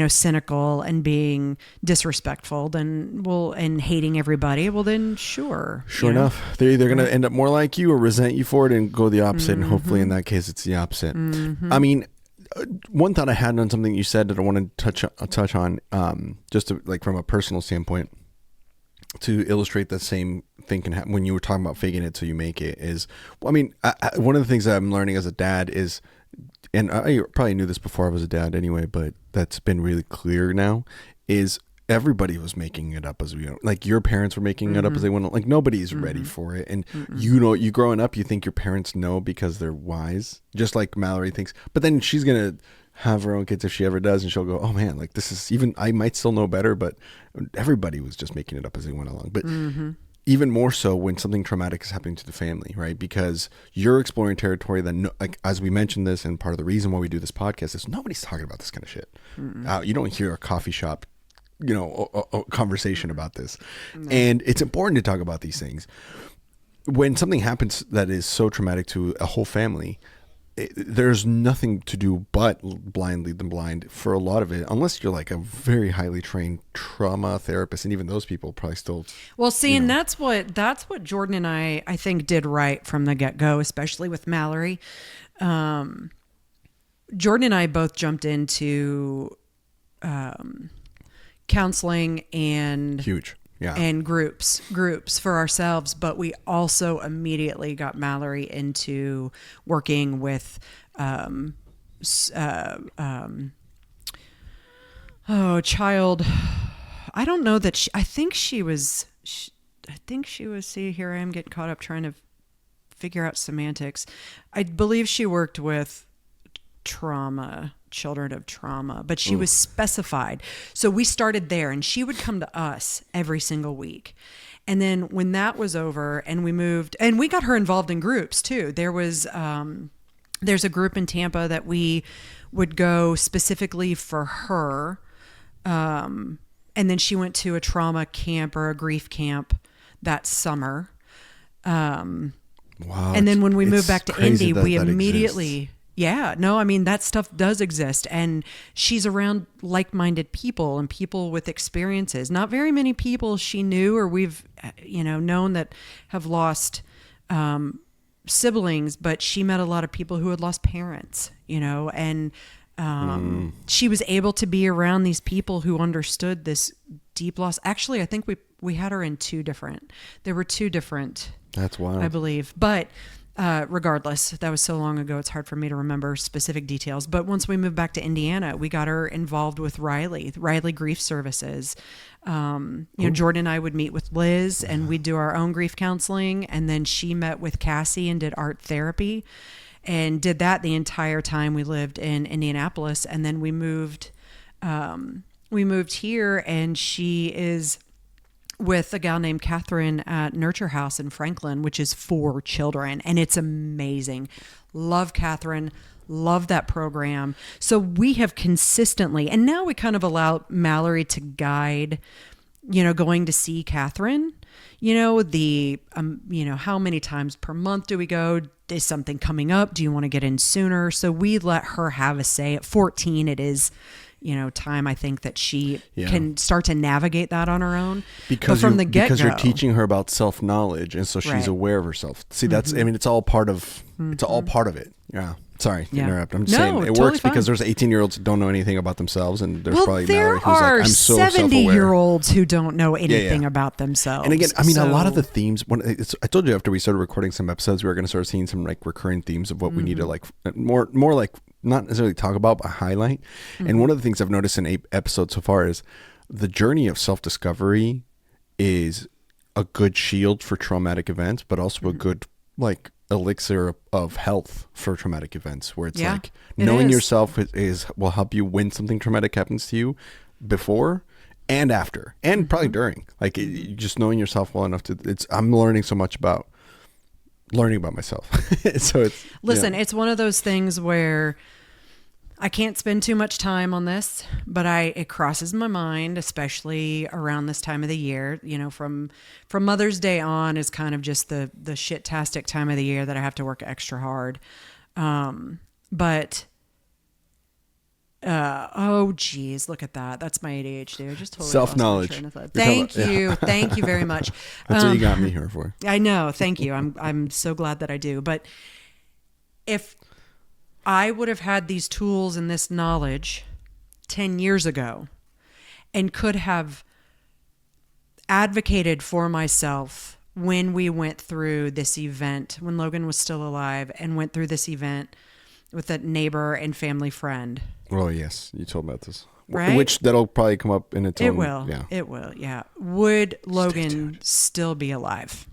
cynical and being disrespectful, and hating everybody, well then sure enough, they're either going to end up more like you or resent you for it and go the opposite. And hopefully in that case it's the opposite. I mean, one thought I had on something you said that I want to touch on, just to, like, from a personal standpoint, to illustrate the same thing can happen when you were talking about faking it till you make it is, well, I mean, one of the things that I'm learning as a dad is and I probably knew this before I was a dad anyway, but that's been really clear now, is everybody was making it up as we went. Like your parents were making it up as they went. Like nobody's ready for it. And you growing up, you think your parents know because they're wise, just like Mallory thinks. But then she's going to have her own kids if she ever does, and she'll go, oh man, like this is even, I might still know better, but everybody was just making it up as they went along. But even more so when something traumatic is happening to the family, right? Because you're exploring territory that, like, as we mentioned this, and part of the reason why we do this podcast is nobody's talking about this kind of shit. You don't hear a coffee shop, a conversation about this. And it's important to talk about these things. When something happens that is so traumatic to a whole family, there's nothing to do but blind lead them blind for a lot of it, unless you're like a very highly trained trauma therapist, and even those people probably still. Well, see, and that's what Jordan and I think did right from the get-go, especially with Mallory. Jordan and I both jumped into counseling and huge. Yeah. And groups for ourselves, but we also immediately got Mallory into working with child. I don't know that I think she was, see, here I am getting caught up trying to figure out semantics. I believe she worked with children of trauma, but she was specified. So we started there, and she would come to us every single week. And then when that was over and we moved, and we got her involved in groups too. There was, there's a group in Tampa that we would go specifically for her. And then she went to a trauma camp or a grief camp that summer. Wow. And then when we moved back to Indy, we immediately... exists. Yeah, no, I mean, that stuff does exist. And she's around like-minded people and people with experiences. Not very many people she knew or we've, known that have lost siblings, but she met a lot of people who had lost parents, and she was able to be around these people who understood this deep loss. Actually, I think we had her in there were two different. That's wild. I believe. But regardless, that was so long ago, it's hard for me to remember specific details. But once we moved back to Indiana, we got her involved with Riley Grief Services. Jordan and I would meet with Liz, and we'd do our own grief counseling. And then she met with Cassie and did art therapy and did that the entire time we lived in Indianapolis. And then we moved here, and she is with a gal named Catherine at Nurture House in Franklin, which is for children. And it's amazing. Love Catherine. Love that program. So we have consistently, and now we kind of allow Mallory to guide, going to see Catherine, how many times per month do we go? Is something coming up? Do you want to get in sooner? So we let her have a say. At 14, it is time I think that she can start to navigate that on her own. Because you're teaching her about self-knowledge, and so she's aware of herself. See, that's it's all part of it's all part of it. Yeah. Sorry to interrupt. I'm just saying it totally works because there's 18-years who don't know anything about themselves, and there's probably Mallory who's like, I'm so self-aware. 70-year-olds who don't know anything about themselves. And again, a lot of the themes. I told you after we started recording some episodes, we were going to start seeing some like recurring themes of what we need to more like not necessarily talk about, but highlight. And one of the things I've noticed in 8 episodes so far is the journey of self-discovery is a good shield for traumatic events, but also a good elixir of health for traumatic events, where it's knowing yourself will help you when something traumatic happens to you, before and after, and probably during. Just knowing yourself well enough I'm learning so much about learning about myself. So it's one of those things where I can't spend too much time on this, but it crosses my mind, especially around this time of the year. From Mother's Day on is kind of just the shit-tastic time of the year that I have to work extra hard. Oh geez, look at that. That's my ADHD. I just totally self-knowledge. Lost my train of thought. Thank you. Thank you very much. That's what you got me here for. I know. Thank you. I'm so glad that I do. But if I would have had these tools and this knowledge 10 years ago and could have advocated for myself when we went through this event, when Logan was still alive and went through this event with a neighbor and family friend. Oh yes, you told me about this. Right? Which that'll probably come up in its own. It will. Yeah. It will. Yeah. Would Logan still be alive?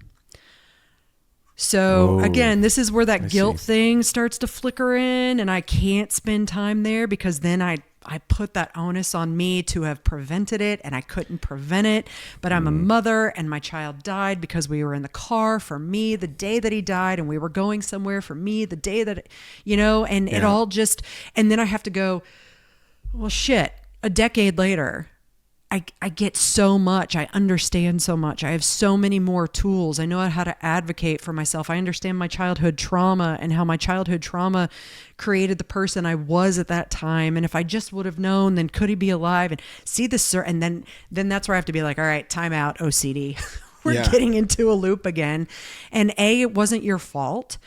So again, this is where that guilt thing starts to flicker in, and I can't spend time there because then I put that onus on me to have prevented it, and I couldn't prevent it. But I'm a mother, and my child died because we were in the car for me the day that he died, and we were going somewhere for me the day that, and it all just, and then I have to go, well, shit, a decade later, I get so much. I understand so much. I have so many more tools. I know how to advocate for myself. I understand my childhood trauma and how my childhood trauma created the person I was at that time. And if I just would have known, then could he be alive? And see this, and then that's where I have to be like, all right, time out, OCD. We're getting into a loop again. And A, it wasn't your fault.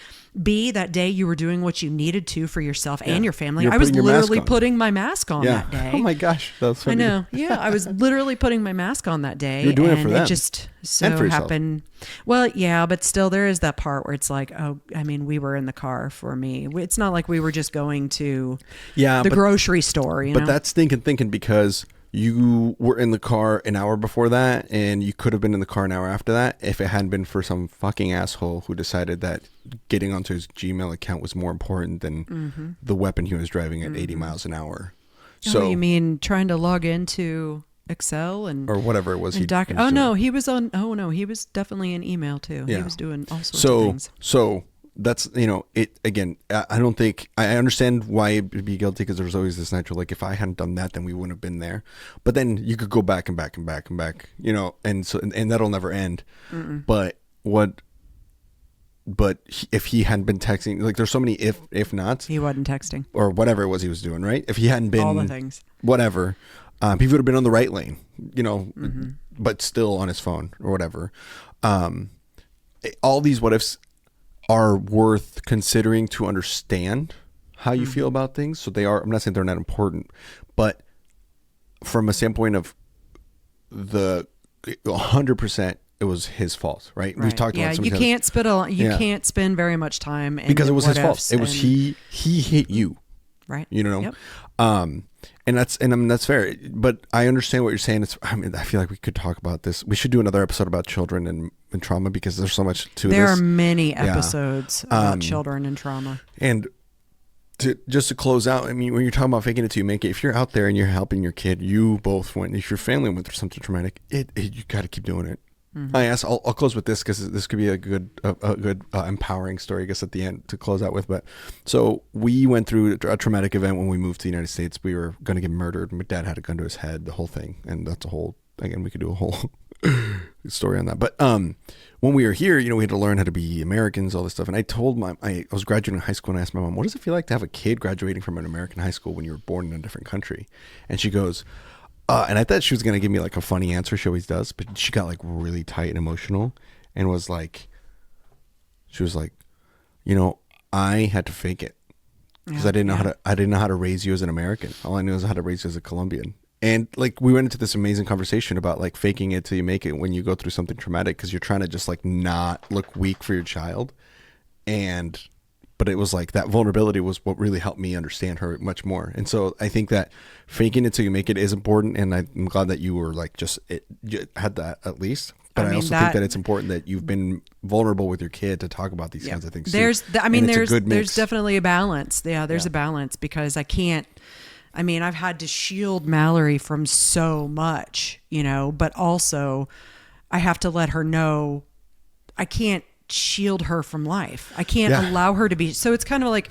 B, that day you were doing what you needed to for yourself and your family. I was literally putting my mask on that day. Oh my gosh. That's funny. I know. Yeah. I was literally putting my mask on that day. You're doing it for them. It just so happened. Well, yeah, but still there is that part where it's like, oh, I mean, we were in the car for me. It's not like we were just going to the grocery store, But that's thinking because you were in the car an hour before that, and you could have been in the car an hour after that if it hadn't been for some fucking asshole who decided that getting onto his Gmail account was more important than the weapon he was driving at 80 miles an hour. So you mean trying to log into Excel or whatever it was? He was definitely in email too. Yeah. He was doing all sorts of things. So that's, it again, I don't think, I understand why it'd be guilty because there's always this natural, like if I hadn't done that, then we wouldn't have been there. But then you could go back and back and back and back, and so, and that'll never end. But if he hadn't been texting, like there's so many if nots. He wasn't texting. Or whatever it was he was doing, right? If he hadn't been. All the things. Whatever. He would have been on the right lane, but still on his phone or whatever. All these what ifs are worth considering to understand how you feel about things. So they are, I'm not saying they're not important, but from a standpoint of the 100%, it was his fault, right? We've talked about you can't can't spend very much time because it was his fault. It was he hit you, right? Yep. And that's fair. But I understand what you're saying. I feel like we could talk about this. We should do another episode about children and trauma because there's so much to this. There are many episodes about children and trauma. And just to close out, I mean, when you're talking about faking it till you make it, if you're out there and you're helping your kid, if your family went through something traumatic, you got to keep doing it. I'll close with this because this could be a good empowering story, I guess, at the end to close out with. But so we went through a traumatic event when we moved to the United States. We were going to get murdered. My dad had a gun to his head, the whole thing. And that's we could do a whole story on that. But when we were here, we had to learn how to be Americans, all this stuff. And I told I was graduating high school and I asked my mom, what does it feel like to have a kid graduating from an American high school when you were born in a different country? And she goes, and I thought she was going to give me like a funny answer. She always does. But she got like really tight and emotional and was like, I had to fake it because I didn't know how to raise you as an American. All I knew is how to raise you as a Colombian. And like we went into this amazing conversation about like faking it till you make it when you go through something traumatic because you're trying to just like not look weak for your child. But it was like that vulnerability was what really helped me understand her much more. And so I think that faking it till you make it is important. And I'm glad that you were like you had that at least. But I also think that it's important that you've been vulnerable with your kid to talk about these kinds of things. There's definitely a balance. Yeah, there's a balance because I've had to shield Mallory from so much, but also I have to let her know I can't shield her from life. I can't allow her to be. So it's kind of like,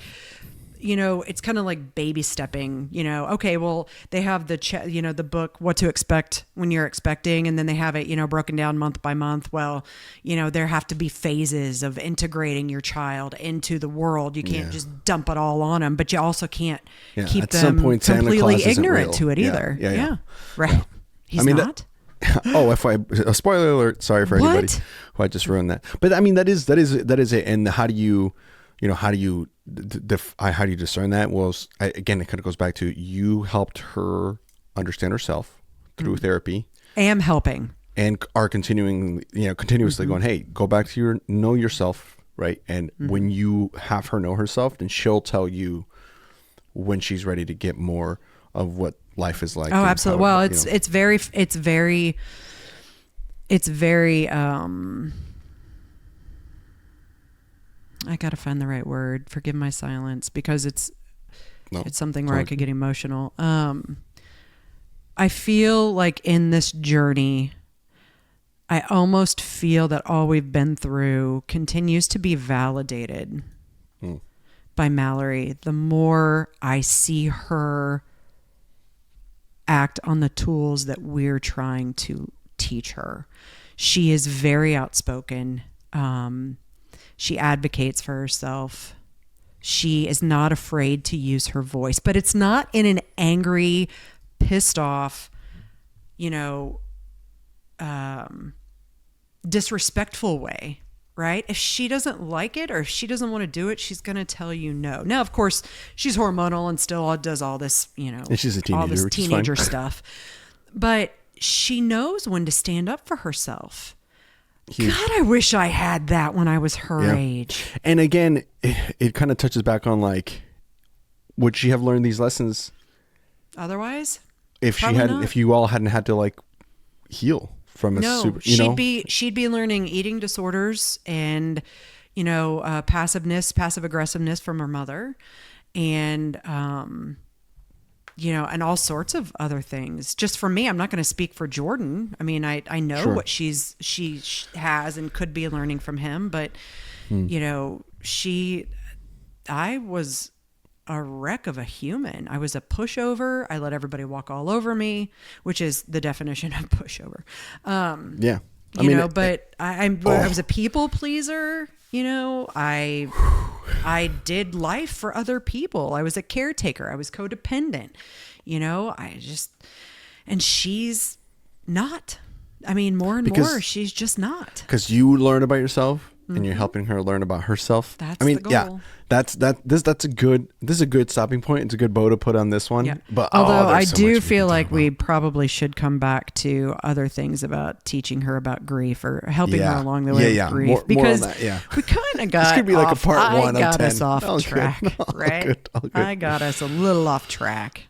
it's kind of like baby stepping, okay, well they have the book, What to Expect When You're Expecting. And then they have it, broken down month by month. Well, there have to be phases of integrating your child into the world. You can't just dump it all on them, but you also can't keep them completely ignorant to it either. Yeah. Right. Yeah. He's not. A spoiler alert. Sorry for anybody who I just ruined that. But I mean, that is it. And how do you discern that? Well, again, it kind of goes back to you helped her understand herself through therapy. Am helping. And are continuously going, hey, go back to know yourself, right? And when you have her know herself, then she'll tell you when she's ready to get more of what life is like. Oh, absolutely. Well, it's very I gotta find the right word. Forgive my silence, because it's something where I could get emotional. I feel like in this journey, I almost feel that all we've been through continues to be validated by Mallory. The more I see her act on the tools that we're trying to teach her. She is very outspoken. She advocates for herself. She is not afraid to use her voice, but it's not in an angry, pissed off, disrespectful way, right? If she doesn't like it or if she doesn't want to do it, she's going to tell you no. Now, of course, she's hormonal and still does all this, and she's a teenager, all this teenager stuff. But she knows when to stand up for herself. Huge. God, I wish I had that when I was her age. And again, it kind of touches back on like, would she have learned these lessons otherwise? If she hadn't, if you all hadn't had to like heal from a she'd be learning eating disorders and, passive aggressiveness from her mother, and, and all sorts of other things. Just for me, I'm not going to speak for Jordan. I mean, I know what she has and could be learning from him, but I was a wreck of a human. I was a pushover. I let everybody walk all over me, which is the definition of pushover. But I was a people pleaser. I did life for other people. I was a caretaker. I was codependent. And she's not. I mean, more and more, she's just not. Because you learn about yourself. And you're helping her learn about herself. That's the goal. Yeah, that's a good stopping point. It's a good bow to put on this one. Yeah. But although I do feel like we probably should come back to other things about teaching her about grief or helping her along the way with grief, because we kind of got this could be like a part 1 of 10. Us off track, right? All good. I got us a little off track.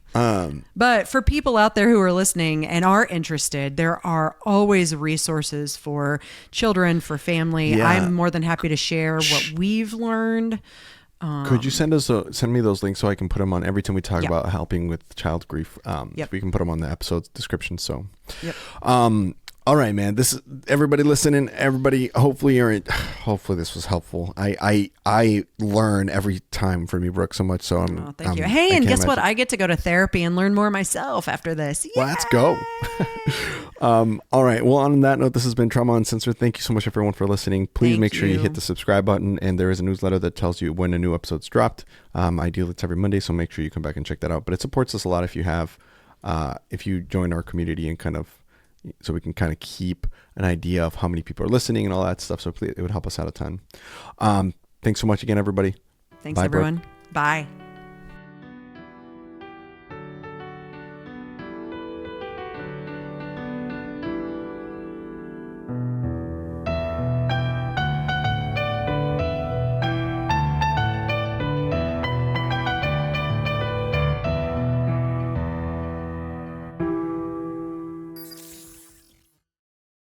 But for people out there who are listening and are interested, there are always resources for children, for family. Yeah. I'm more than happy to share what we've learned. Could you send me those links so I can put them on every time we talk about helping with child grief? We can put them on the episode description. So, all right, man. This is everybody listening. Everybody, hopefully this was helpful. I learn every time from you, Brooke, so much. So thank you. Hey, and guess what? I get to go to therapy and learn more myself after this. Yay! Let's go. All right. Well, on that note, this has been Trauma Uncensored. Thank you so much, everyone, for listening. Please make sure you hit the subscribe button, and there is a newsletter that tells you when a new episode's dropped. Ideally, it's every Monday, so make sure you come back and check that out. But it supports us a lot if you join our community and so we can kind of keep an idea of how many people are listening and all that stuff. So please, it would help us out a ton. Thanks so much again, everybody. Thanks, everyone. Bye.